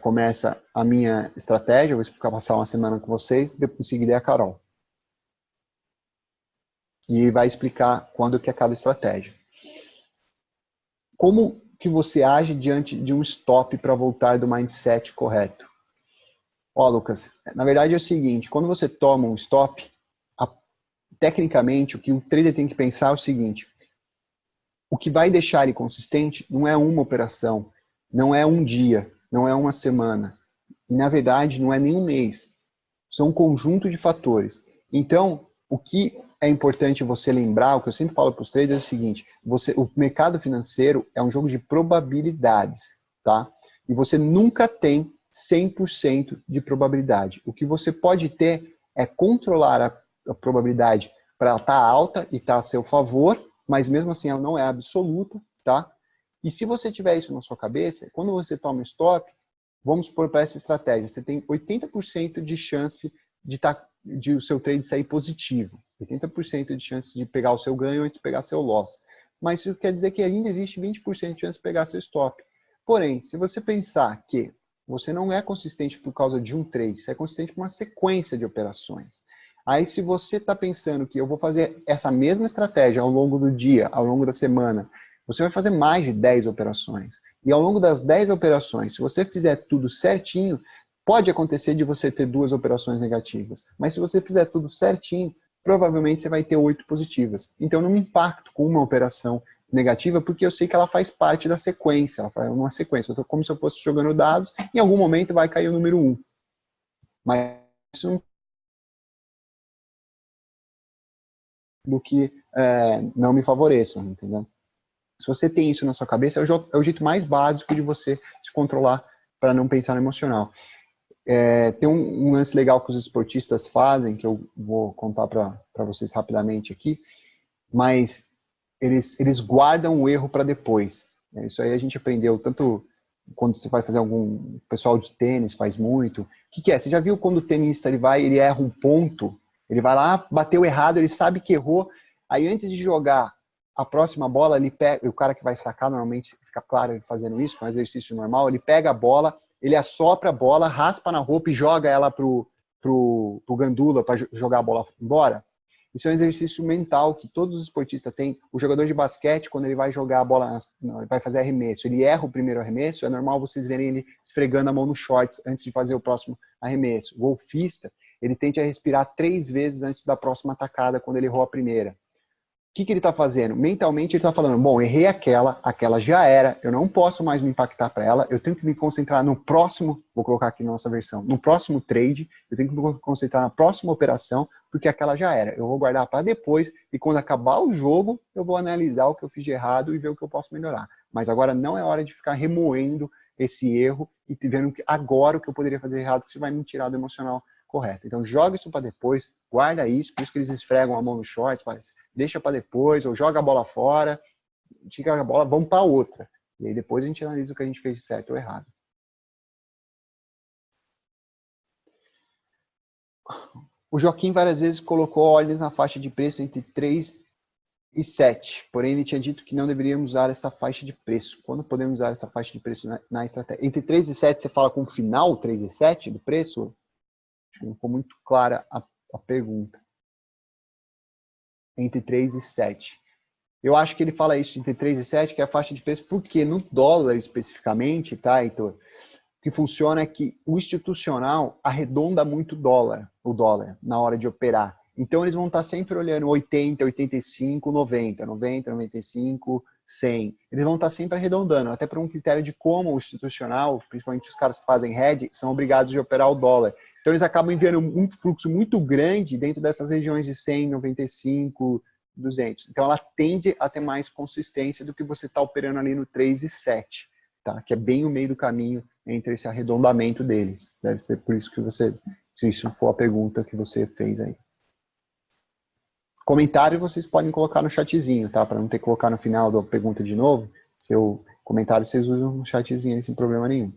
começa a minha estratégia, eu vou ficar passar uma semana com vocês, depois em seguida é a Carol. E vai explicar quando que é cada estratégia. Como que você age diante de um stop para voltar do mindset correto? Ó, Lucas, na verdade é o seguinte, quando você toma um stop, tecnicamente o que o trader tem que pensar é o seguinte, o que vai deixar ele consistente não é uma operação, não é um dia, não é uma semana, e na verdade não é nem um mês, são um conjunto de fatores. Então, o que é importante você lembrar, o que eu sempre falo para os traders é o seguinte, o mercado financeiro é um jogo de probabilidades, tá? E você nunca tem 100% de probabilidade. O que você pode ter é controlar a probabilidade para ela estar alta e estar a seu favor, mas mesmo assim ela não é absoluta, tá? E se você tiver isso na sua cabeça, quando você toma stop, vamos supor para essa estratégia, você tem 80% de chance de o seu trade sair positivo, 80% de chance de pegar o seu ganho ou de pegar seu loss. Mas isso quer dizer que ainda existe 20% de chance de pegar seu stop. Porém, se você pensar que você não é consistente por causa de um trade, você é consistente por uma sequência de operações. Aí, se você está pensando que eu vou fazer essa mesma estratégia ao longo do dia, ao longo da semana, você vai fazer mais de 10 operações. E ao longo das 10 operações, se você fizer tudo certinho, pode acontecer de você ter 2 operações negativas. Mas se você fizer tudo certinho, provavelmente você vai ter 8 positivas. Então, eu não me impacto com uma operação negativa, porque eu sei que ela faz parte da sequência, ela faz uma sequência. Eu estou como se eu fosse jogando dados, em algum momento vai cair o número 1. Mas isso do que não me favoreçam, entendeu? Se você tem isso na sua cabeça, é o jeito mais básico de você se controlar para não pensar no emocional. Tem um lance legal que os esportistas fazem, que eu vou contar para vocês rapidamente aqui, mas eles guardam o erro para depois. Isso aí a gente aprendeu tanto quando você vai fazer o pessoal de tênis faz muito. O que é? Você já viu quando o tenista ele erra um ponto, ele vai lá, bateu errado, ele sabe que errou, aí antes de jogar a próxima bola, ele pega, o cara que vai sacar, normalmente fica claro ele fazendo isso, é um exercício normal, ele pega a bola, ele assopra a bola, raspa na roupa e joga ela pro gandula para jogar a bola embora. Isso é um exercício mental que todos os esportistas têm. O jogador de basquete, quando ele vai jogar a bola, ele vai fazer arremesso, ele erra o primeiro arremesso, é normal vocês verem ele esfregando a mão no shorts antes de fazer o próximo arremesso. O golfista, ele tende a respirar 3 vezes antes da próxima atacada, quando ele errou a primeira. que ele está fazendo? Mentalmente ele está falando, bom, errei aquela já era, eu não posso mais me impactar para ela, eu tenho que me concentrar no próximo, vou colocar aqui na nossa versão, no próximo trade, eu tenho que me concentrar na próxima operação, porque aquela já era. Eu vou guardar para depois e quando acabar o jogo, eu vou analisar o que eu fiz de errado e ver o que eu posso melhorar. Mas agora não é hora de ficar remoendo esse erro e vendo que agora o que eu poderia fazer errado, que você vai me tirar do emocional correto. Então joga isso para depois, guarda isso, por isso que eles esfregam a mão no short, deixa para depois, ou joga a bola fora, tira a bola, vamos para outra. E aí depois a gente analisa o que a gente fez de certo ou errado. O Joaquim várias vezes colocou ordens na faixa de preço entre 3 e 7, porém ele tinha dito que não deveríamos usar essa faixa de preço. Quando podemos usar essa faixa de preço na estratégia? Entre 3 e 7 você fala com o final 3 e 7 do preço? Não ficou muito clara a pergunta. Entre 3 e 7. Eu acho que ele fala isso entre 3 e 7, que é a faixa de preço, porque no dólar especificamente, tá, Heitor? O que funciona é que o institucional arredonda muito o dólar, na hora de operar. Então eles vão estar sempre olhando 80, 85, 90, 90, 95, 100. Eles vão estar sempre arredondando, até por um critério de como o institucional, principalmente os caras que fazem hedge, são obrigados a operar o dólar. Então eles acabam enviando um fluxo muito grande dentro dessas regiões de 100, 95, 200. Então ela tende a ter mais consistência do que você está operando ali no 3 e 7, tá? Que é bem o meio do caminho entre esse arredondamento deles. Deve ser por isso que você, se isso for a pergunta que você fez aí. Comentário vocês podem colocar no chatzinho, tá? Para não ter que colocar no final da pergunta de novo. Seu comentário vocês usam no chatzinho sem problema nenhum.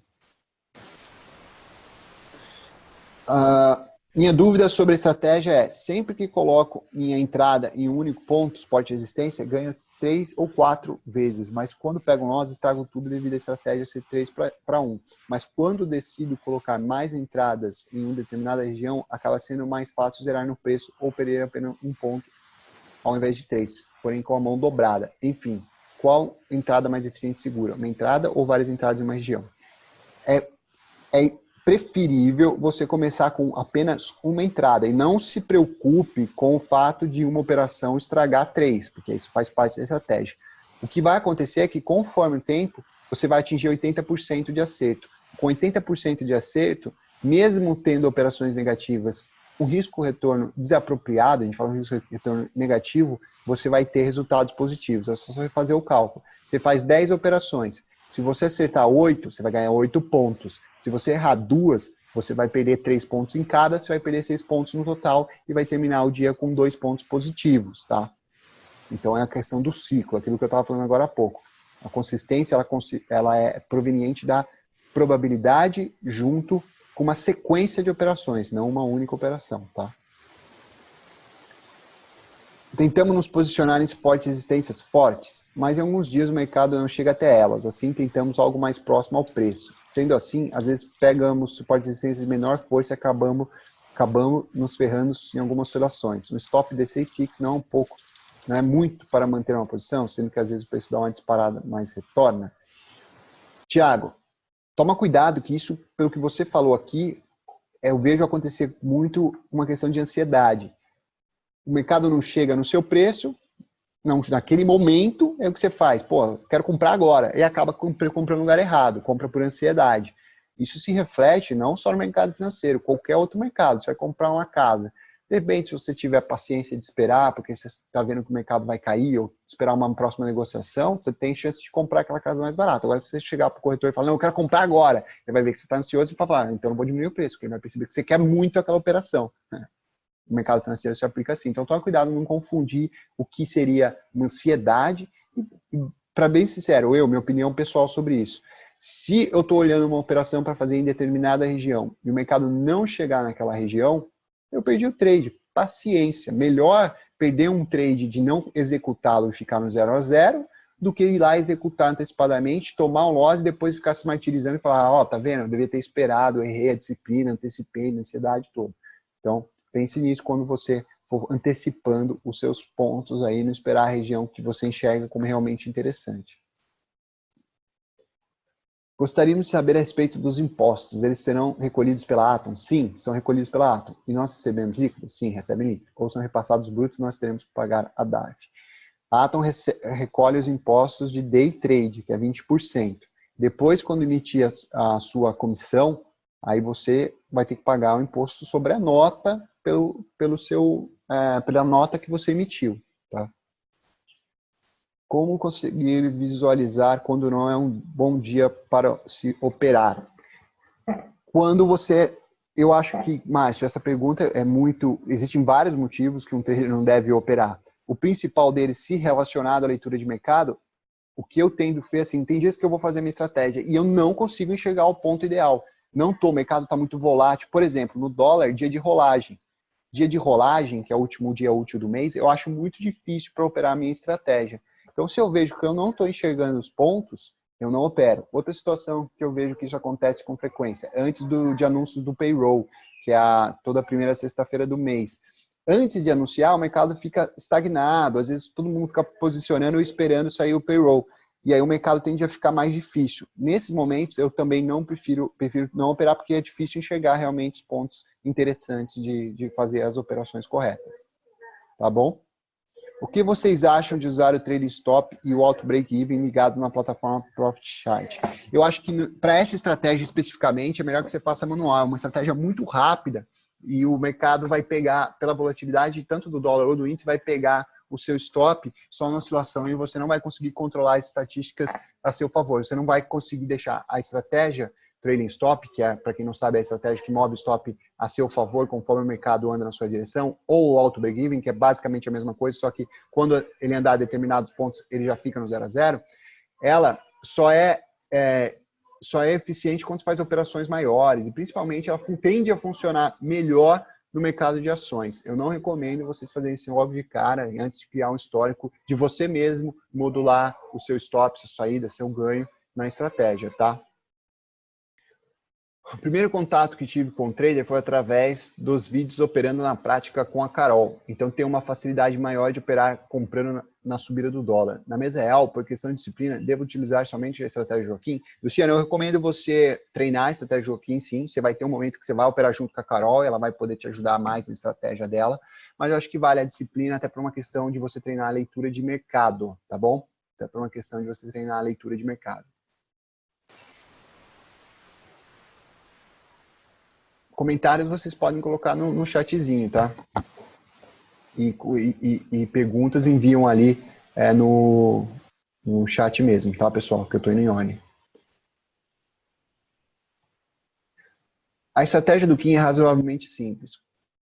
Minha dúvida sobre a estratégia é, sempre que coloco minha entrada em um único ponto, suporte e resistência, ganho 3 ou 4 vezes, mas quando pego nós, estrago tudo devido à estratégia ser 3 para 1. Mas quando decido colocar mais entradas em uma determinada região, acaba sendo mais fácil zerar no preço ou perder apenas um ponto ao invés de 3, porém com a mão dobrada. Enfim, qual entrada mais eficiente e segura? Uma entrada ou várias entradas em uma região? É preferível você começar com apenas uma entrada e não se preocupe com o fato de uma operação estragar 3, porque isso faz parte da estratégia. O que vai acontecer é que conforme o tempo, você vai atingir 80% de acerto. Com 80% de acerto, mesmo tendo operações negativas, um risco-retorno desapropriado, a gente fala um risco-retorno negativo, você vai ter resultados positivos. É só você fazer o cálculo. Você faz 10 operações. Se você acertar 8, você vai ganhar 8 pontos. Se você errar 2, você vai perder 3 pontos em cada, você vai perder 6 pontos no total e vai terminar o dia com 2 pontos positivos, tá? Então é a questão do ciclo, aquilo que eu estava falando agora há pouco. A consistência, ela é proveniente da probabilidade junto com uma sequência de operações, não uma única operação, tá? Tentamos nos posicionar em suporte e resistências fortes, mas em alguns dias o mercado não chega até elas, assim tentamos algo mais próximo ao preço. Sendo assim, às vezes pegamos suporte e resistências de menor força e acabamos nos ferrando em algumas oscilações. Um stop de 6 ticks não é muito para manter uma posição, sendo que às vezes o preço dá uma disparada, mas retorna. Tiago, toma cuidado que isso, pelo que você falou aqui, eu vejo acontecer muito uma questão de ansiedade. O mercado não chega no seu preço, não, naquele momento é o que você faz. Pô, quero comprar agora. E acaba comprando no lugar errado, compra por ansiedade. Isso se reflete não só no mercado financeiro, qualquer outro mercado. Você vai comprar uma casa. De repente, se você tiver paciência de esperar, porque você está vendo que o mercado vai cair, ou esperar uma próxima negociação, você tem chance de comprar aquela casa mais barata. Agora, se você chegar para o corretor e falar, não, eu quero comprar agora, ele vai ver que você está ansioso e vai falar, então eu não vou diminuir o preço, porque ele vai perceber que você quer muito aquela operação, né? O mercado financeiro se aplica assim. Então, toma cuidado, não confundir o que seria uma ansiedade. Para bem sincero, minha opinião pessoal sobre isso. Se eu estou olhando uma operação para fazer em determinada região e o mercado não chegar naquela região, eu perdi o trade. Paciência. Melhor perder um trade de não executá-lo e ficar no 0 a 0 do que ir lá executar antecipadamente, tomar um loss e depois ficar se martirizando e falar, ó, tá vendo? Eu devia ter esperado, eu errei a disciplina, antecipei, a ansiedade toda. Então, pense nisso quando você for antecipando os seus pontos aí, não esperar a região que você enxerga como realmente interessante. Gostaríamos de saber a respeito dos impostos. Eles serão recolhidos pela Atom? Sim, são recolhidos pela Atom. E nós recebemos líquido? Sim, recebem líquido. Ou são repassados brutos, nós teremos que pagar a DARF. A Atom recolhe os impostos de day trade, que é 20%. Depois, quando emitir a sua comissão, aí você vai ter que pagar o imposto sobre a nota pela nota que você emitiu. Tá? Como conseguir visualizar quando não é um bom dia para se operar? Quando você... Eu acho que, Márcio, essa pergunta é muito... Existem vários motivos que um trader não deve operar. O principal deles, se relacionado à leitura de mercado, o que eu tendo feito, assim, tem dias que eu vou fazer minha estratégia e eu não consigo enxergar o ponto ideal. O mercado está muito volátil. Por exemplo, no dólar, dia de rolagem. Dia de rolagem, que é o último dia útil do mês, eu acho muito difícil para operar a minha estratégia. Então, se eu vejo que eu não estou enxergando os pontos, eu não opero. Outra situação que eu vejo que isso acontece com frequência, antes de anúncios do payroll, que é toda a primeira sexta-feira do mês. Antes de anunciar, o mercado fica estagnado, às vezes todo mundo fica posicionando e esperando sair o payroll. E aí o mercado tende a ficar mais difícil. Nesses momentos, eu também não prefiro não operar, porque é difícil enxergar realmente os pontos interessantes de fazer as operações corretas. Tá bom? O que vocês acham de usar o trailing stop e o auto break-even ligado na plataforma Profit Chart? Eu acho que para essa estratégia especificamente, é melhor que você faça manual. É uma estratégia muito rápida e o mercado vai pegar, pela volatilidade tanto do dólar ou do índice, vai pegar o seu stop só na oscilação e você não vai conseguir controlar as estatísticas a seu favor. Você não vai conseguir deixar a estratégia trailing stop, que é, para quem não sabe, a estratégia que move o stop a seu favor conforme o mercado anda na sua direção, ou o auto break-even, que é basicamente a mesma coisa, só que quando ele andar a determinados pontos, ele já fica no 0 a 0. Ela só é eficiente quando você faz operações maiores e principalmente ela tende a funcionar melhor no mercado de ações. Eu não recomendo vocês fazerem isso logo de cara, antes de criar um histórico de você mesmo modular o seu stop, sua saída, seu ganho na estratégia, tá? O primeiro contato que tive com o trader foi através dos vídeos operando na prática com a Carol. Então tem uma facilidade maior de operar comprando na subida do dólar. Na mesa real, por questão de disciplina, devo utilizar somente a estratégia Joaquim? Luciano, eu recomendo você treinar a estratégia Joaquim, sim. Você vai ter um momento que você vai operar junto com a Carol, ela vai poder te ajudar mais na estratégia dela. Mas eu acho que vale a disciplina até por uma questão de você treinar a leitura de mercado, tá bom? Até por uma questão de você treinar a leitura de mercado. Comentários vocês podem colocar no chatzinho, tá? E perguntas enviam ali no chat mesmo, tá, pessoal? Que eu estou indo em ordem. A estratégia do Kim é razoavelmente simples.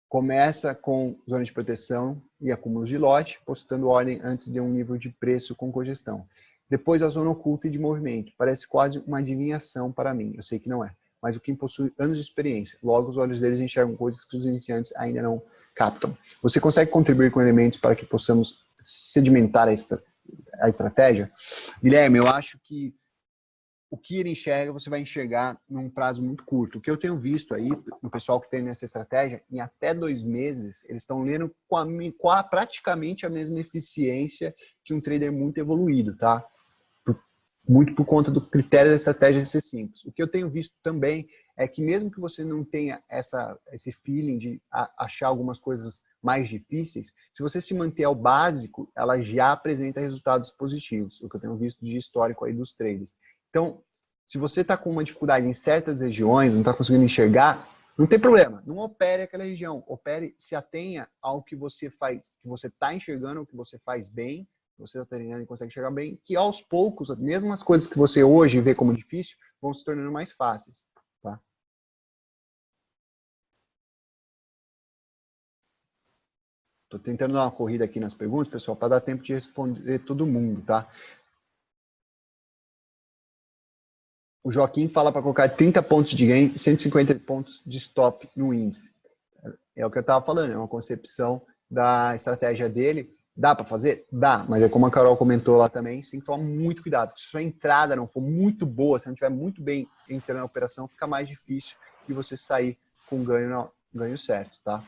Começa com zona de proteção e acúmulos de lote, postando ordem antes de um nível de preço com congestão. Depois a zona oculta e de movimento. Parece quase uma adivinhação para mim. Eu sei que não é. Mas o Kim possui anos de experiência. Logo, os olhos deles enxergam coisas que os iniciantes ainda não captam. Você consegue contribuir com elementos para que possamos sedimentar a estratégia? Guilherme, eu acho que o que ele enxerga, você vai enxergar num prazo muito curto. O que eu tenho visto aí, no pessoal que tem nessa estratégia, em até 2 meses, eles estão lendo praticamente a mesma eficiência que um trader muito evoluído, tá? Muito por conta do critério da estratégia ser simples. O que eu tenho visto também é que mesmo que você não tenha esse feeling de achar algumas coisas mais difíceis, se você se manter ao básico, ela já apresenta resultados positivos, o que eu tenho visto de histórico aí dos traders. Então, se você está com uma dificuldade em certas regiões, não está conseguindo enxergar, não tem problema, não opere aquela região, opere, se atenha ao que você faz, que você está enxergando, o que você faz bem, você está treinando e consegue chegar bem, que aos poucos, mesmo as coisas que você hoje vê como difícil, vão se tornando mais fáceis. Tá? Estou tentando dar uma corrida aqui nas perguntas, pessoal, para dar tempo de responder todo mundo, tá? O Joaquim fala para colocar 30 pontos de gain e 150 pontos de stop no índice. É o que eu estava falando, é uma concepção da estratégia dele. Dá para fazer? Dá, mas é como a Carol comentou lá também, você tem que tomar muito cuidado. Se sua entrada não for muito boa, se não estiver muito bem entrando na operação, fica mais difícil de você sair com ganho certo, tá?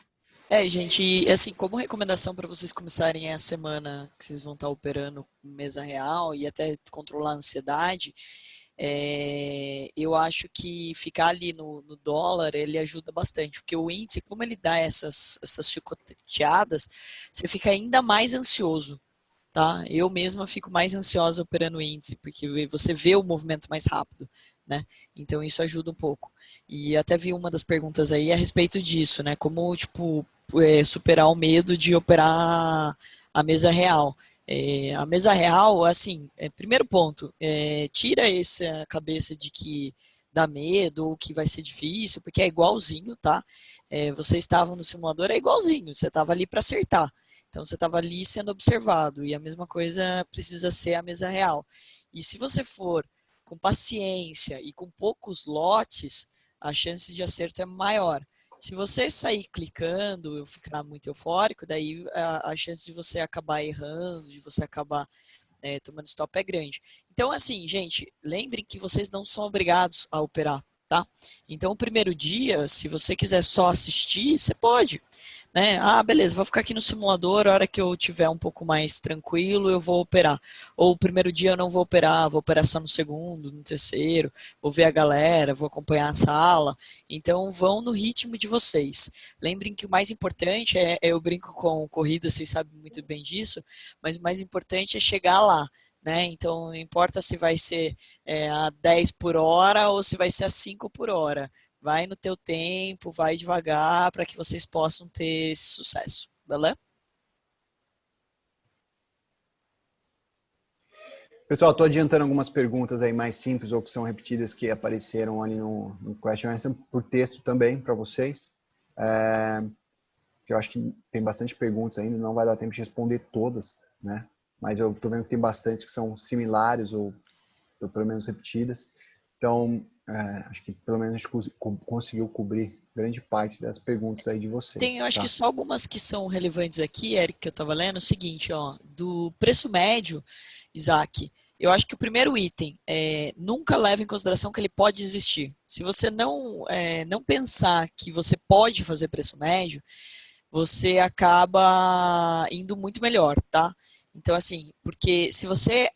Gente, assim, como recomendação para vocês começarem a semana que vocês vão estar operando mesa real e até controlar a ansiedade, eu acho que ficar ali no dólar, ele ajuda bastante, porque o índice, como ele dá essas chicoteadas, você fica ainda mais ansioso. tá? Eu mesma fico mais ansiosa operando o índice, porque você vê o movimento mais rápido, né? Então isso ajuda um pouco. E até vi uma das perguntas aí a respeito disso, né? Como, tipo, superar o medo de operar a mesa real. A mesa real, assim, primeiro ponto, tira essa cabeça de que dá medo ou que vai ser difícil, porque é igualzinho, tá? Vocês estavam no simulador, é igualzinho, você estava ali para acertar. Então você estava ali sendo observado, e a mesma coisa precisa ser a mesa real. E se você for com paciência e com poucos lotes, a chance de acerto é maior. Se você sair clicando ou ficar muito eufórico, daí a chance de você acabar errando, de você acabar tomando stop é grande. Então, assim, gente, lembrem que vocês não são obrigados a operar, tá? Então, o primeiro dia, se você quiser só assistir, você pode. Né? Ah, beleza, vou ficar aqui no simulador, a hora que eu tiver um pouco mais tranquilo, eu vou operar. Ou o primeiro dia eu não vou operar só no segundo, no terceiro, vou ver a galera, vou acompanhar a sala. Então vão no ritmo de vocês. Lembrem que o mais importante eu brinco com corrida, vocês sabem muito bem disso, mas o mais importante é chegar lá. Né? Então não importa se vai ser a 10 por hora ou se vai ser a 5 por hora. Vai no teu tempo, vai devagar para que vocês possam ter esse sucesso, beleza? Pessoal, estou adiantando algumas perguntas aí mais simples ou que são repetidas que apareceram ali no Question Answer por texto também para vocês. Que eu acho que tem bastante perguntas ainda, não vai dar tempo de responder todas, né? Mas eu estou vendo que tem bastante que são similares ou pelo menos repetidas. Então, acho que pelo menos a gente conseguiu cobrir grande parte das perguntas aí de vocês. Tem, eu acho que só algumas que são relevantes aqui, Eric, que eu estava lendo, é o seguinte, ó, do preço médio, Isaac, eu acho que o primeiro item nunca leva em consideração que ele pode existir. Se você não pensar que você pode fazer preço médio, você acaba indo muito melhor, tá? Então, assim, porque se você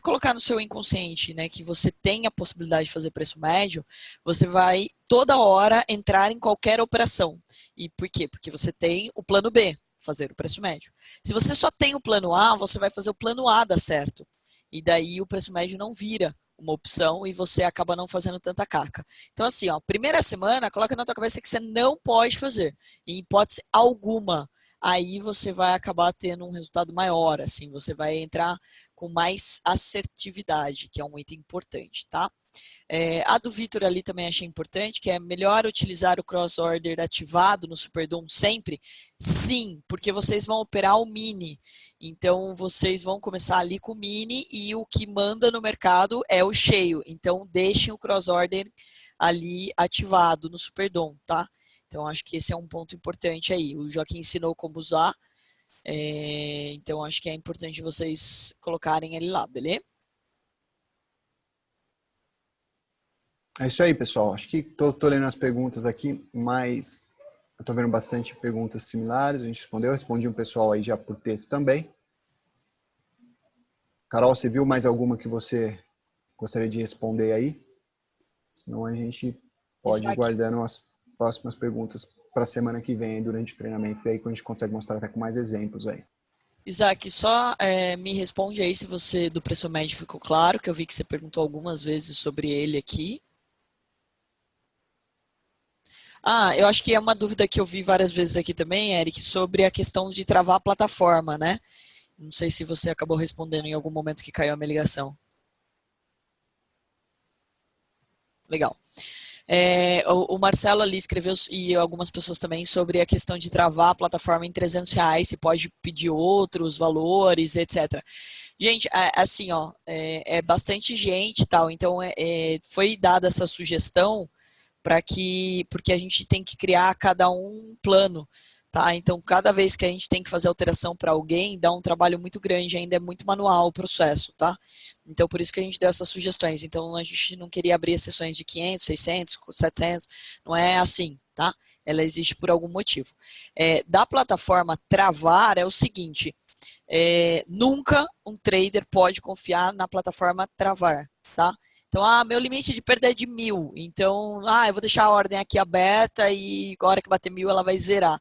colocar no seu inconsciente, né, que você tem a possibilidade de fazer preço médio, você vai toda hora entrar em qualquer operação. E por quê? Porque você tem o plano B, fazer o preço médio. Se você só tem o plano A, você vai fazer o plano A dar certo. E daí o preço médio não vira uma opção e você acaba não fazendo tanta caca. Então, assim, ó, primeira semana, coloca na tua cabeça que você não pode fazer, em hipótese alguma. Aí você vai acabar tendo um resultado maior, assim, você vai entrar com mais assertividade, que é um item importante, tá? A do Vitor ali também achei importante, que é melhor utilizar o cross-order ativado no Superdome sempre? Sim, porque vocês vão operar o mini. Então, vocês vão começar ali com o mini e o que manda no mercado é o cheio. Então, deixem o cross-order ali ativado no Superdome, tá? Então, acho que esse é um ponto importante aí. O Joaquim ensinou como usar, então acho que é importante vocês colocarem ele lá, beleza? É isso aí, pessoal. Acho que estou lendo as perguntas aqui, mas eu estou vendo bastante perguntas similares. A gente respondeu, eu respondi um pessoal aí já por texto também. Carol, você viu mais alguma que você gostaria de responder aí? Senão a gente pode ir guardando as próximas perguntas para a semana que vem, durante o treinamento, e aí que a gente consegue mostrar até com mais exemplos aí. Isaac, só me responde aí se você do preço médio ficou claro, que eu vi que você perguntou algumas vezes sobre ele aqui. Ah, eu acho que é uma dúvida que eu vi várias vezes aqui também, Eric, sobre a questão de travar a plataforma, né? Não sei se você acabou respondendo em algum momento que caiu a minha ligação. Legal. O Marcelo ali escreveu, e algumas pessoas também, sobre a questão de travar a plataforma em R$300, se pode pedir outros valores, etc. Gente, assim, ó, bastante gente e tal, então foi dada essa sugestão porque a gente tem que criar cada um plano, tá? Então, cada vez que a gente tem que fazer alteração para alguém, dá um trabalho muito grande, ainda é muito manual o processo, tá? Então, por isso que a gente deu essas sugestões. Então, a gente não queria abrir sessões de 500, 600, 700, não é assim, tá? Ela existe por algum motivo. Da plataforma travar é o seguinte, nunca um trader pode confiar na plataforma travar, tá? Então, meu limite de perda é de 1.000. Então, eu vou deixar a ordem aqui aberta e a hora que bater 1.000 ela vai zerar.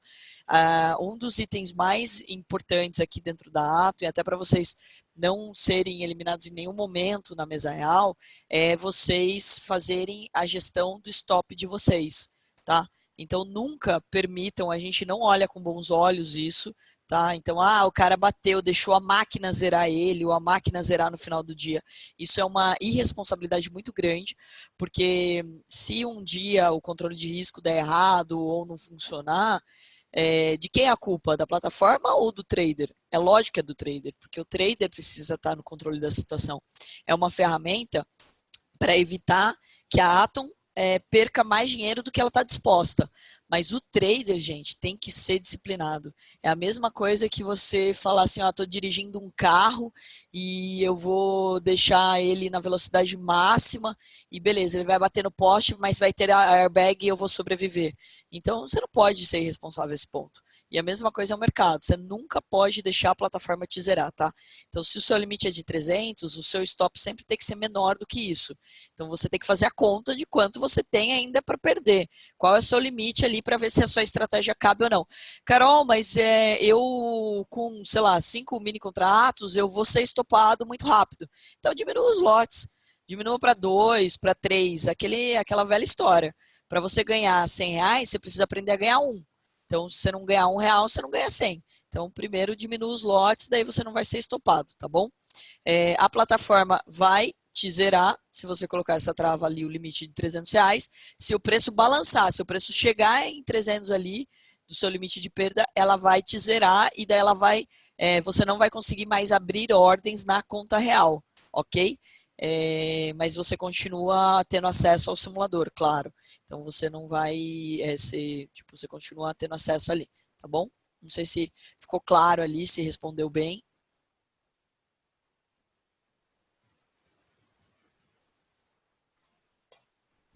Um dos itens mais importantes aqui dentro da Atom, e até para vocês não serem eliminados em nenhum momento na mesa real, é vocês fazerem a gestão do stop de vocês, tá? Então, nunca permitam, a gente não olha com bons olhos isso, tá? Então, o cara bateu, deixou a máquina zerar ele, ou a máquina zerar no final do dia. Isso é uma irresponsabilidade muito grande, porque se um dia o controle de risco der errado ou não funcionar, de quem é a culpa? Da plataforma ou do trader? É lógico que é do trader, porque o trader precisa estar no controle da situação. É uma ferramenta para evitar que a Atom perca mais dinheiro do que ela está disposta. Mas o trader, gente, tem que ser disciplinado. É a mesma coisa que você falar assim, estou dirigindo um carro e eu vou deixar ele na velocidade máxima e beleza, ele vai bater no poste, mas vai ter a airbag e eu vou sobreviver. Então, você não pode ser irresponsável a esse ponto. E a mesma coisa é o mercado. Você nunca pode deixar a plataforma te zerar, tá? Então, se o seu limite é de 300, o seu stop sempre tem que ser menor do que isso. Então, você tem que fazer a conta de quanto você tem ainda para perder. Qual é o seu limite ali para ver se a sua estratégia cabe ou não. Carol, mas eu com, sei lá, 5 mini contratos, eu vou ser estopado muito rápido. Então, diminua os lotes. Diminua para 2, para 3, aquela velha história. Para você ganhar R$ 100, você precisa aprender a ganhar 1. Então, se você não ganhar R$ 1, você não ganha 100. Então, primeiro diminua os lotes, daí você não vai ser estopado, tá bom? A plataforma vai te zerar, se você colocar essa trava ali, o limite de R$ 300. Se o preço balançar, se o preço chegar em 300 ali, do seu limite de perda, ela vai te zerar e daí ela vai, você não vai conseguir mais abrir ordens na conta real, ok? Mas você continua tendo acesso ao simulador, claro. Então você não vai você continua tendo acesso ali, tá bom? Não sei se ficou claro ali, se respondeu bem.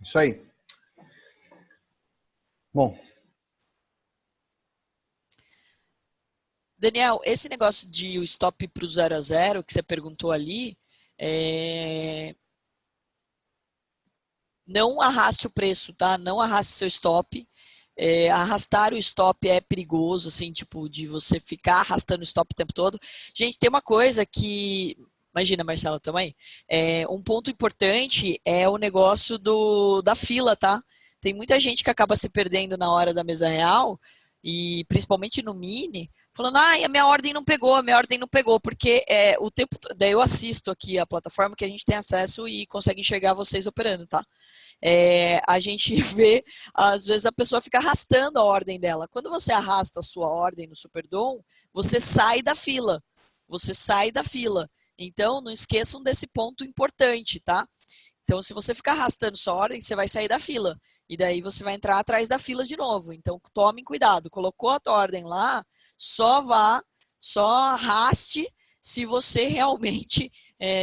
Isso aí. Bom. Daniel, esse negócio de o stop para o 0 a 0 que você perguntou ali, não arraste o preço, tá? Não arraste seu stop. Arrastar o stop é perigoso, assim, tipo, de você ficar arrastando o stop o tempo todo. Gente, tem uma coisa que... Imagina, Marcelo, também. Um ponto importante é o negócio da fila, tá? Tem muita gente que acaba se perdendo na hora da mesa real, e principalmente no mini, falando, a minha ordem não pegou, a minha ordem não pegou, porque o tempo... Daí eu assisto aqui a plataforma que a gente tem acesso e consegue enxergar vocês operando, tá? A gente vê, às vezes a pessoa fica arrastando a ordem dela. Quando você arrasta a sua ordem no Superdom, você sai da fila. Você sai da fila. Então, não esqueçam desse ponto importante, tá? Então, se você ficar arrastando sua ordem, você vai sair da fila. E daí você vai entrar atrás da fila de novo. Então, tomem cuidado. Colocou a tua ordem lá, só arraste se você realmente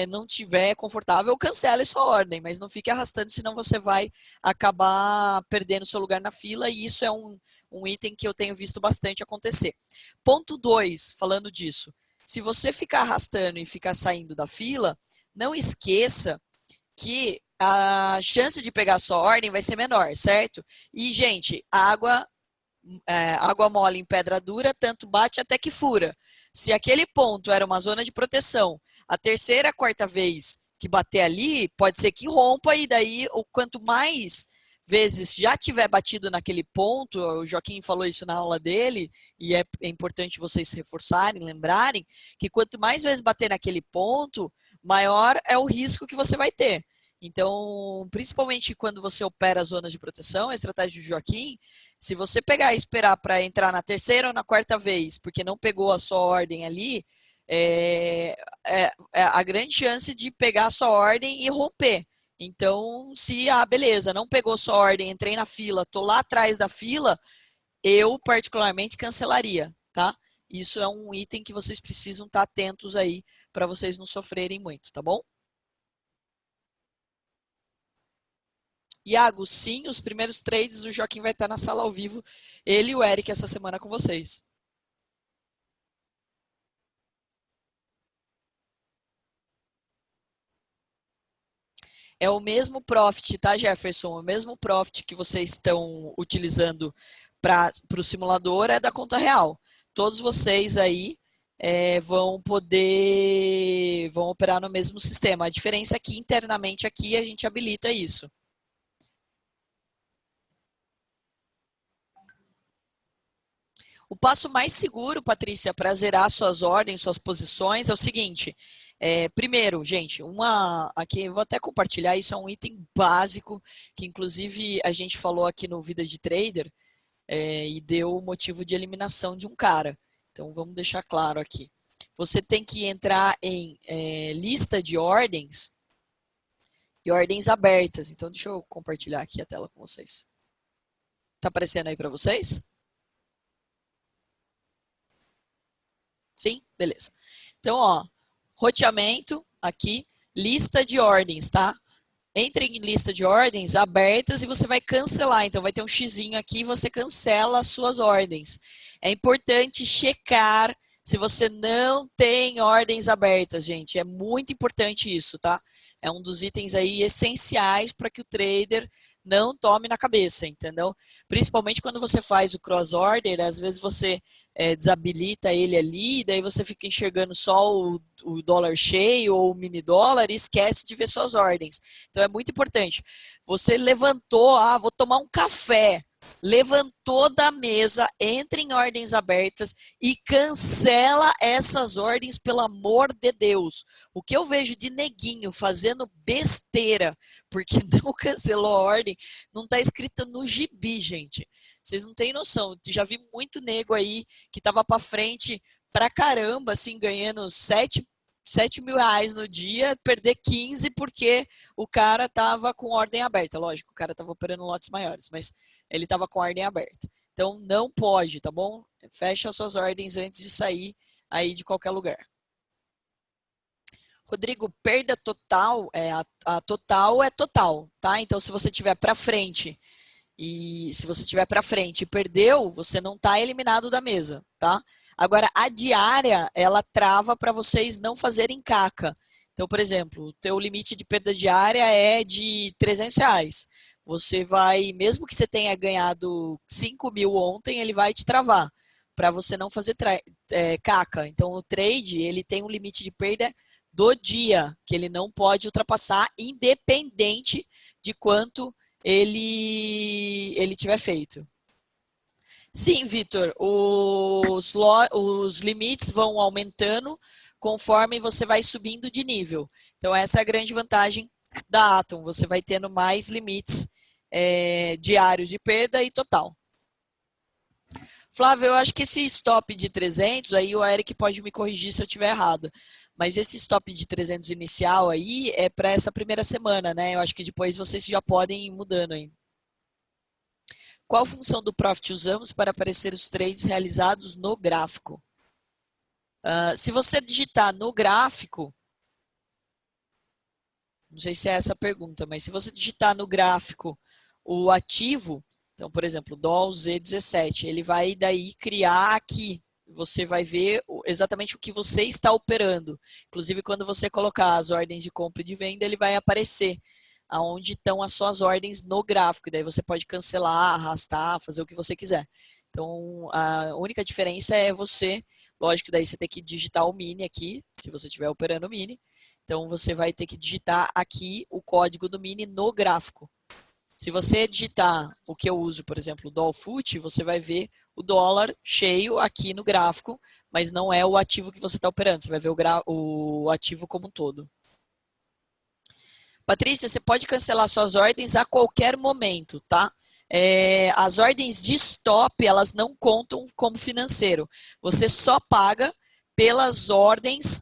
não tiver confortável, cancele sua ordem, mas não fique arrastando, senão você vai acabar perdendo seu lugar na fila, e isso é um item que eu tenho visto bastante acontecer. Ponto 2, falando disso, se você ficar arrastando e ficar saindo da fila, não esqueça que a chance de pegar sua ordem vai ser menor, certo? E, gente, água mole em pedra dura, tanto bate até que fura. Se aquele ponto era uma zona de proteção, a terceira, quarta vez que bater ali, pode ser que rompa, e daí, quanto mais vezes já tiver batido naquele ponto, o Joaquim falou isso na aula dele, e é importante vocês reforçarem, lembrarem, que quanto mais vezes bater naquele ponto, maior é o risco que você vai ter. Então, principalmente quando você opera zonas de proteção, a estratégia do Joaquim, se você pegar e esperar para entrar na terceira ou na quarta vez, porque não pegou a sua ordem ali, a grande chance de pegar a sua ordem e romper. Então, se, beleza, não pegou sua ordem, entrei na fila, tô lá atrás da fila, eu particularmente cancelaria, tá? Isso é um item que vocês precisam estar atentos aí para vocês não sofrerem muito, tá bom? Iago, sim, os primeiros trades, o Joaquim vai estar na sala ao vivo, ele e o Eric essa semana com vocês. É o mesmo profit, tá, Jefferson? O mesmo profit que vocês estão utilizando para o simulador é da conta real. Todos vocês aí vão operar no mesmo sistema. A diferença é que internamente aqui a gente habilita isso. O passo mais seguro, Patrícia, para zerar suas ordens, suas posições, é o seguinte. Primeiro, gente, aqui eu vou até compartilhar, isso é um item básico, que inclusive a gente falou aqui no Vida de Trader, e deu motivo de eliminação de um cara. Então, vamos deixar claro aqui. Você tem que entrar em lista de ordens e ordens abertas. Então, deixa eu compartilhar aqui a tela com vocês. Tá aparecendo aí para vocês? Sim? Beleza. Então, ó, roteamento aqui, lista de ordens, tá? Entre em lista de ordens abertas e você vai cancelar. Então, vai ter um xizinho aqui e você cancela as suas ordens. É importante checar se você não tem ordens abertas, gente. É muito importante isso, tá? É um dos itens aí essenciais para que o trader não tome na cabeça, entendeu? Principalmente quando você faz o cross order, às vezes você desabilita ele ali, daí você fica enxergando só o dólar cheio ou o mini dólar e esquece de ver suas ordens. Então é muito importante. Você levantou, vou tomar um café. Levantou da mesa, entra em ordens abertas e cancela essas ordens, pelo amor de Deus. O que eu vejo de neguinho fazendo besteira porque não cancelou a ordem, não está escrito no gibi, gente. Vocês não têm noção. Eu já vi muito nego aí que tava para frente pra caramba, assim, ganhando 7 mil reais no dia, perder 15 porque o cara tava com ordem aberta. Lógico, o cara tava operando lotes maiores, mas ele tava com ordem aberta. Então, não pode, tá bom? Fecha as suas ordens antes de sair aí de qualquer lugar. Rodrigo, perda total, a total é total, tá? Então, se você tiver para frente e perdeu, você não está eliminado da mesa, tá? Agora, a diária, ela trava para vocês não fazerem caca. Então, por exemplo, o teu limite de perda diária é de R$300. Você vai, mesmo que você tenha ganhado 5 mil ontem, ele vai te travar para você não fazer caca. Então, o trade, ele tem um limite de perda do dia, que ele não pode ultrapassar, independente de quanto ele tiver feito. Sim, Vitor, os limites vão aumentando conforme você vai subindo de nível. Então, essa é a grande vantagem da Atom. Você vai tendo mais limites diários de perda e total. Flávio, eu acho que esse stop de 300, aí o Eric pode me corrigir se eu estiver errado. Mas esse stop de 300 inicial aí é para essa primeira semana, né? Eu acho que depois vocês já podem ir mudando aí. Qual função do Profit usamos para aparecer os trades realizados no gráfico? Se você digitar no gráfico, não sei se é essa a pergunta, mas se você digitar no gráfico o ativo, então, por exemplo, DOL Z17, ele vai daí criar aqui. Você vai ver exatamente o que você está operando. Inclusive, quando você colocar as ordens de compra e de venda, ele vai aparecer aonde estão as suas ordens no gráfico. E daí você pode cancelar, arrastar, fazer o que você quiser. Então, a única diferença é você, lógico, daí você tem que digitar o mini aqui, se você estiver operando o mini. Então, você vai ter que digitar aqui o código do mini no gráfico. Se você digitar o que eu uso, por exemplo, o DOLFUT, você vai ver o dólar cheio aqui no gráfico, mas não é o ativo que você está operando, você vai ver o ativo como um todo. Patrícia, você pode cancelar suas ordens a qualquer momento, tá? As ordens de stop, elas não contam como financeiro. Você só paga pelas ordens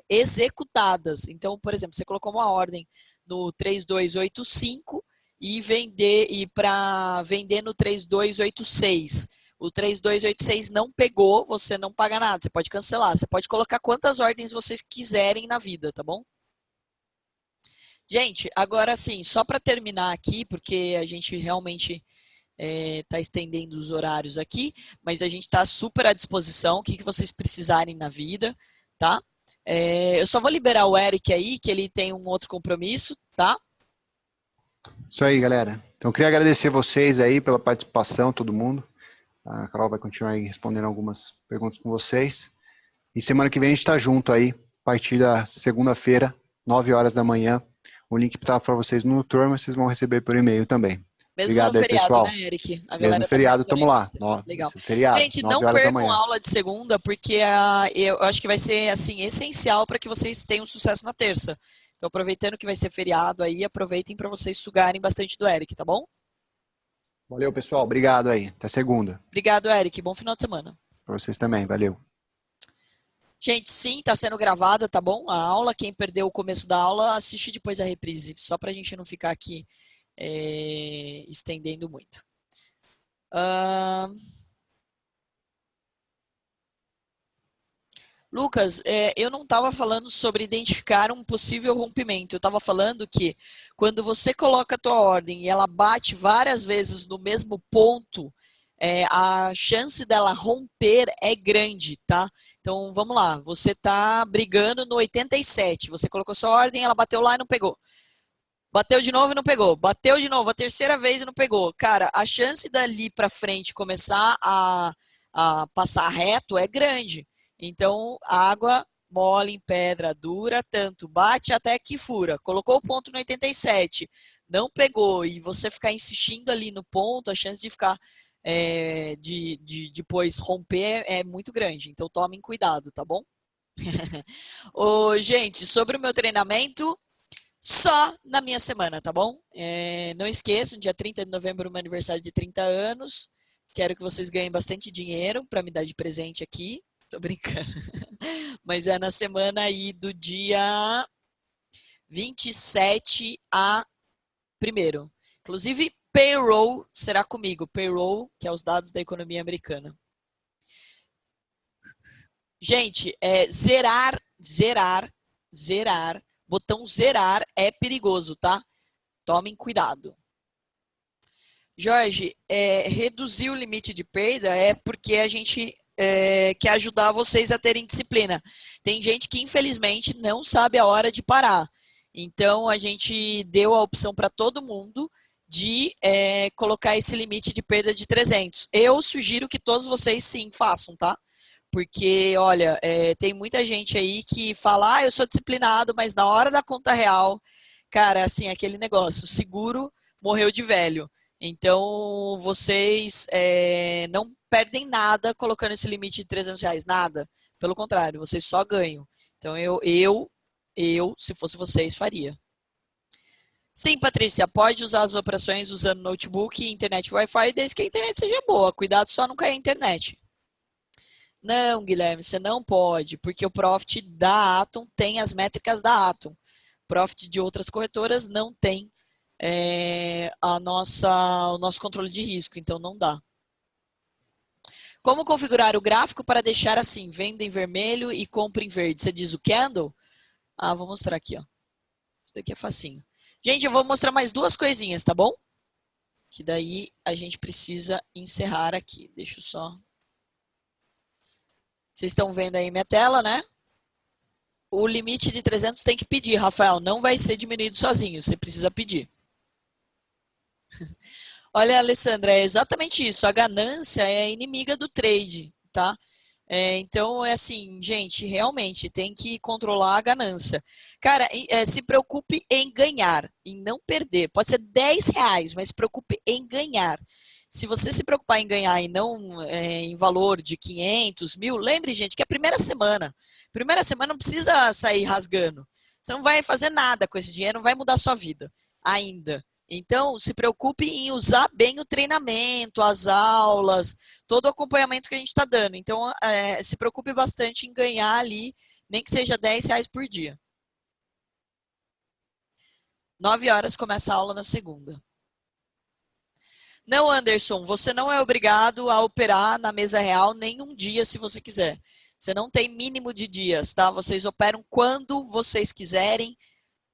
executadas. Então, por exemplo, você colocou uma ordem no 3285 e para vender no 3286. O 3286 não pegou, você não paga nada, você pode cancelar. Você pode colocar quantas ordens vocês quiserem na vida, tá bom? Gente, agora sim, só para terminar aqui, porque a gente realmente está estendendo os horários aqui, mas a gente está super à disposição, o que vocês precisarem na vida, tá? Eu só vou liberar o Eric aí, que ele tem um outro compromisso, tá? Isso aí, galera. Então, eu queria agradecer vocês aí pela participação, todo mundo. A Carol vai continuar aí respondendo algumas perguntas com vocês. E semana que vem a gente está junto aí, a partir da segunda-feira, 9 horas da manhã. O link está para vocês no Turma, vocês vão receber por e-mail também. Mesmo no Obrigado aí, feriado, né, pessoal. Eric? A Mesmo galera tá feriado, perguntando estamos aí pra lá. você. Legal. Feriado, Gente, 9 não horas da percam a manhã. aula de segunda, porque eu acho que vai ser, assim, essencial para que vocês tenham sucesso na terça. Então, aproveitando que vai ser feriado aí, aproveitem para vocês sugarem bastante do Eric, tá bom? Valeu, pessoal. Obrigado aí. Até segunda. Obrigado, Eric. Bom final de semana. Para vocês também. Valeu. Gente, sim, tá sendo gravada, tá bom? A aula, quem perdeu o começo da aula, assiste depois a reprise, só pra gente não ficar aqui estendendo muito. Lucas, eu não estava falando sobre identificar um possível rompimento. Eu estava falando que quando você coloca a tua ordem e ela bate várias vezes no mesmo ponto, a chance dela romper é grande, tá? Então, vamos lá. Você está brigando no 87. Você colocou sua ordem, ela bateu lá e não pegou. Bateu de novo e não pegou. Bateu de novo a terceira vez e não pegou. Cara, a chance dali para frente começar a passar reto é grande. Então, água mole em pedra dura, tanto bate até que fura. Colocou o ponto no 87, não pegou e você ficar insistindo ali no ponto, a chance de ficar de depois romper é muito grande. Então, tomem cuidado, tá bom? Gente, sobre o meu treinamento, só na minha semana, tá bom? Não esqueçam, dia 30 de novembro, meu aniversário de 30 anos. Quero que vocês ganhem bastante dinheiro para me dar de presente aqui. Tô brincando. Mas é na semana aí do dia 27 a 1º. Inclusive, payroll será comigo. Payroll, que é os dados da economia americana. Gente, zerar, botão zerar é perigoso, tá? Tomem cuidado. Jorge, reduzir o limite de perda é porque a gente quer ajudar vocês a terem disciplina. Tem gente que, infelizmente, não sabe a hora de parar. Então, a gente deu a opção para todo mundo de colocar esse limite de perda de 300. Eu sugiro que todos vocês, sim, façam, tá? Porque, olha, tem muita gente aí que fala, eu sou disciplinado, mas na hora da conta real, cara, assim, aquele negócio, seguro morreu de velho. Então, vocês não perdem nada colocando esse limite de 300 reais, nada. Pelo contrário, vocês só ganham. Então, eu se fosse vocês, faria. Sim, Patrícia, pode usar as operações usando notebook, internet Wi-Fi, desde que a internet seja boa. Cuidado só não cair a internet. Não, Guilherme, você não pode, porque o Profit da Atom tem as métricas da Atom. Profit de outras corretoras não tem o nosso controle de risco, então não dá. Como configurar o gráfico para deixar assim, venda em vermelho e compra em verde? Você diz o candle? Ah, vou mostrar aqui, ó. Isso daqui é facinho. Gente, eu vou mostrar mais duas coisinhas, tá bom? Que daí a gente precisa encerrar aqui. Deixa eu só... Vocês estão vendo aí minha tela, né? O limite de 300 tem que pedir, Rafael. Não vai ser diminuído sozinho. Você precisa pedir. Olha, Alessandra, é exatamente isso. A ganância é inimiga do trade, tá? Então, é assim, gente, realmente tem que controlar a ganância. Cara, se preocupe em ganhar, em não perder. Pode ser 10 reais, mas se preocupe em ganhar. Se você se preocupar em ganhar e não em valor de 500, 1.000, lembre, gente, que é a primeira semana. Primeira semana não precisa sair rasgando. Você não vai fazer nada com esse dinheiro, não vai mudar a sua vida ainda. Então, se preocupe em usar bem o treinamento, as aulas, todo o acompanhamento que a gente está dando. Então, se preocupe bastante em ganhar ali, nem que seja 10 reais por dia. 9 horas começa a aula na segunda. Não, Anderson, você não é obrigado a operar na mesa real nenhum dia se você quiser. Você não tem mínimo de dias, tá? Vocês operam quando vocês quiserem,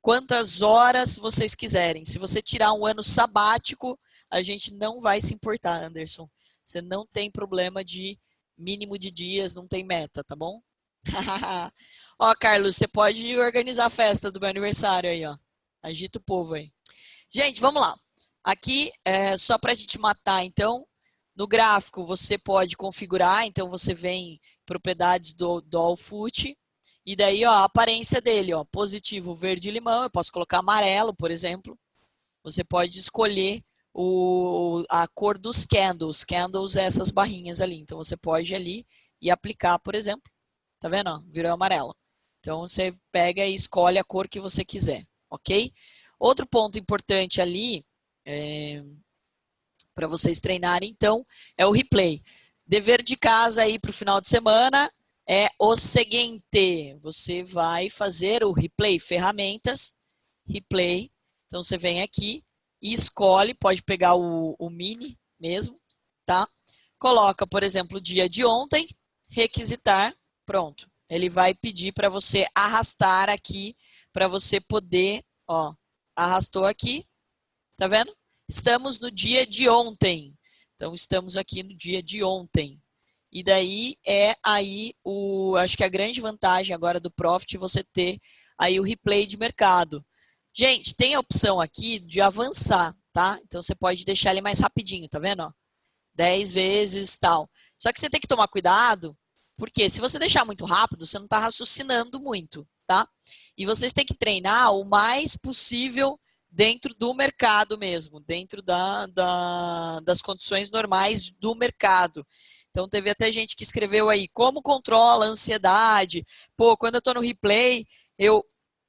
quantas horas vocês quiserem. Se você tirar um ano sabático, a gente não vai se importar, Anderson. Você não tem problema de mínimo de dias, não tem meta, tá bom? Ó, Carlos, você pode organizar a festa do meu aniversário aí, ó. Agita o povo aí. Gente, vamos lá. Aqui, só para a gente matar, então, no gráfico você pode configurar, então você vem propriedades do Allfoot, e daí ó, a aparência dele, ó, positivo, verde e limão, eu posso colocar amarelo, por exemplo. Você pode escolher a cor dos candles. Candles é essas barrinhas ali. Então você pode ir ali e aplicar, por exemplo. Tá vendo? Ó, virou amarelo. Então você pega e escolhe a cor que você quiser, ok? Outro ponto importante ali, para vocês treinarem, então, é o replay. Dever de casa aí para o final de semana é o seguinte: você vai fazer o replay, ferramentas, replay. Então você vem aqui e escolhe, pode pegar o mini mesmo, tá? Coloca, por exemplo, o dia de ontem, requisitar, pronto. Ele vai pedir para você arrastar aqui, para você poder, ó, arrastou aqui, tá vendo? Estamos no dia de ontem. Então, estamos aqui no dia de ontem. E daí acho que a grande vantagem agora do Profit é você ter aí o replay de mercado. Gente, tem a opção aqui de avançar, tá? Então, você pode deixar ele mais rapidinho, tá vendo? Ó, 10 vezes, tal. Só que você tem que tomar cuidado, porque se você deixar muito rápido, você não está raciocinando muito, tá? E vocês têm que treinar o mais possível dentro do mercado mesmo, dentro das condições normais do mercado. Então, teve até gente que escreveu aí, como controla a ansiedade? Pô, quando eu estou no replay, eu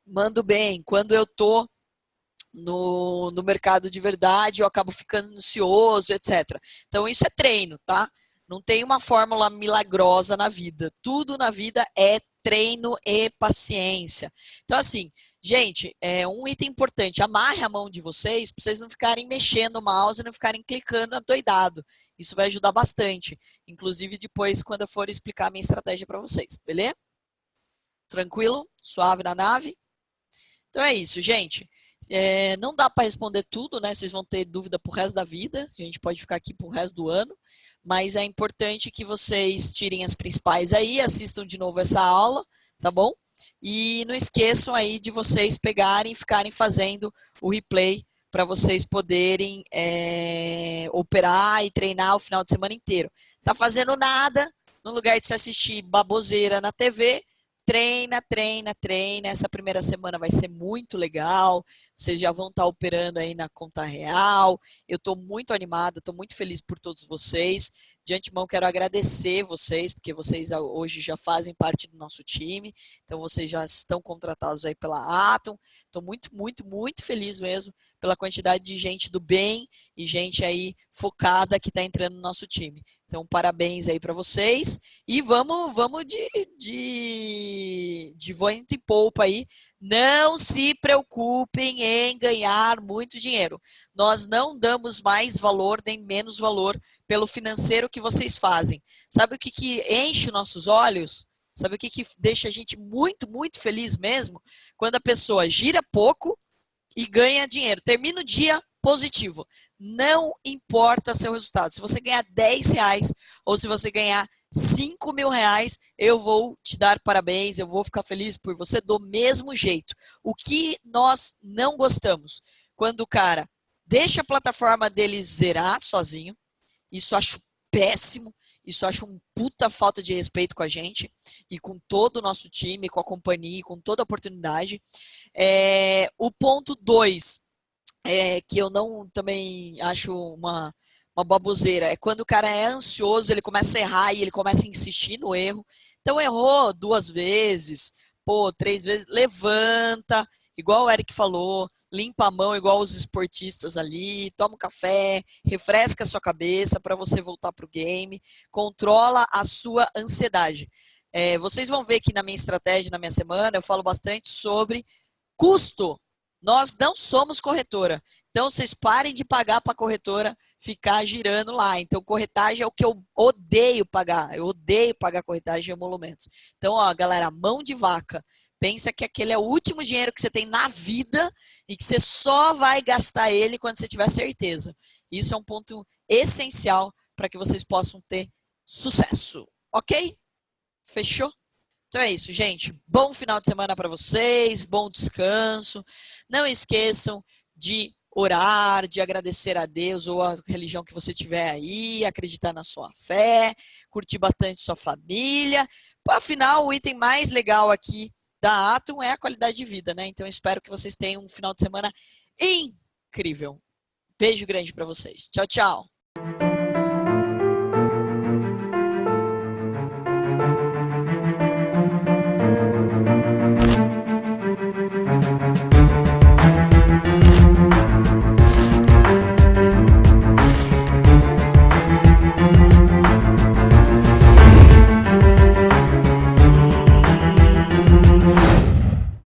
mando bem. Quando eu estou no mercado de verdade, eu acabo ficando ansioso, etc. Então, isso é treino, tá? Não tem uma fórmula milagrosa na vida. Tudo na vida é treino e paciência. Então, assim, gente, um item importante, amarre a mão de vocês para vocês não ficarem mexendo o mouse e não ficarem clicando adoidado. Isso vai ajudar bastante. Inclusive, depois, quando eu for explicar a minha estratégia para vocês, beleza? Tranquilo? Suave na nave? Então é isso, gente. Não dá para responder tudo, né? Vocês vão ter dúvida pro resto da vida. A gente pode ficar aqui pro resto do ano. Mas é importante que vocês tirem as principais aí, assistam de novo essa aula, tá bom? E não esqueçam aí de vocês pegarem e ficarem fazendo o replay para vocês poderem operar e treinar o final de semana inteiro. Tá fazendo nada, no lugar de se assistir baboseira na TV, treina, treina, treina. Essa primeira semana vai ser muito legal. Vocês já vão estar operando aí na conta real. Eu estou muito animada, estou muito feliz por todos vocês. De antemão, quero agradecer vocês, porque vocês hoje já fazem parte do nosso time. Então, vocês já estão contratados aí pela Atom. Estou muito, muito, muito feliz mesmo pela quantidade de gente do bem e gente aí focada que está entrando no nosso time. Então, parabéns aí para vocês. E vamos de vento e poupa aí. Não se preocupem em ganhar muito dinheiro. Nós não damos mais valor nem menos valor pelo financeiro que vocês fazem. Sabe o que enche nossos olhos? Sabe o que deixa a gente muito, muito feliz mesmo? Quando a pessoa gira pouco e ganha dinheiro. Termina o dia positivo. Não importa seu resultado. Se você ganhar R$10 ou se você ganhar R$5.000, eu vou te dar parabéns, eu vou ficar feliz por você do mesmo jeito. O que nós não gostamos? Quando o cara deixa a plataforma dele zerar sozinho, isso acho péssimo, isso acho um puta falta de respeito com a gente e com todo o nosso time, com a companhia, com toda a oportunidade. O ponto 2, que eu não também acho uma baboseira, é quando o cara é ansioso, ele começa a errar e ele começa a insistir no erro. Então errou 2 vezes, 3 vezes, levanta, igual o Eric falou, limpa a mão igual os esportistas ali, toma um café, refresca a sua cabeça para você voltar para o game, controla a sua ansiedade. Vocês vão ver que na minha estratégia, na minha semana, eu falo bastante sobre custo. Nós não somos corretora. Então, vocês parem de pagar para a corretora ficar girando lá. Então, corretagem é o que eu odeio pagar. Eu odeio pagar corretagem e emolumentos. Então, ó, galera, mão de vaca. Pensa que aquele é o último dinheiro que você tem na vida e que você só vai gastar ele quando você tiver certeza. Isso é um ponto essencial para que vocês possam ter sucesso. Ok? Fechou? Então é isso, gente. Bom final de semana para vocês, bom descanso. Não esqueçam de orar, de agradecer a Deus ou a religião que você tiver aí, acreditar na sua fé, curtir bastante sua família. Afinal, o item mais legal aqui da Atom é a qualidade de vida, né? Então, eu espero que vocês tenham um final de semana incrível. Beijo grande para vocês. Tchau, tchau.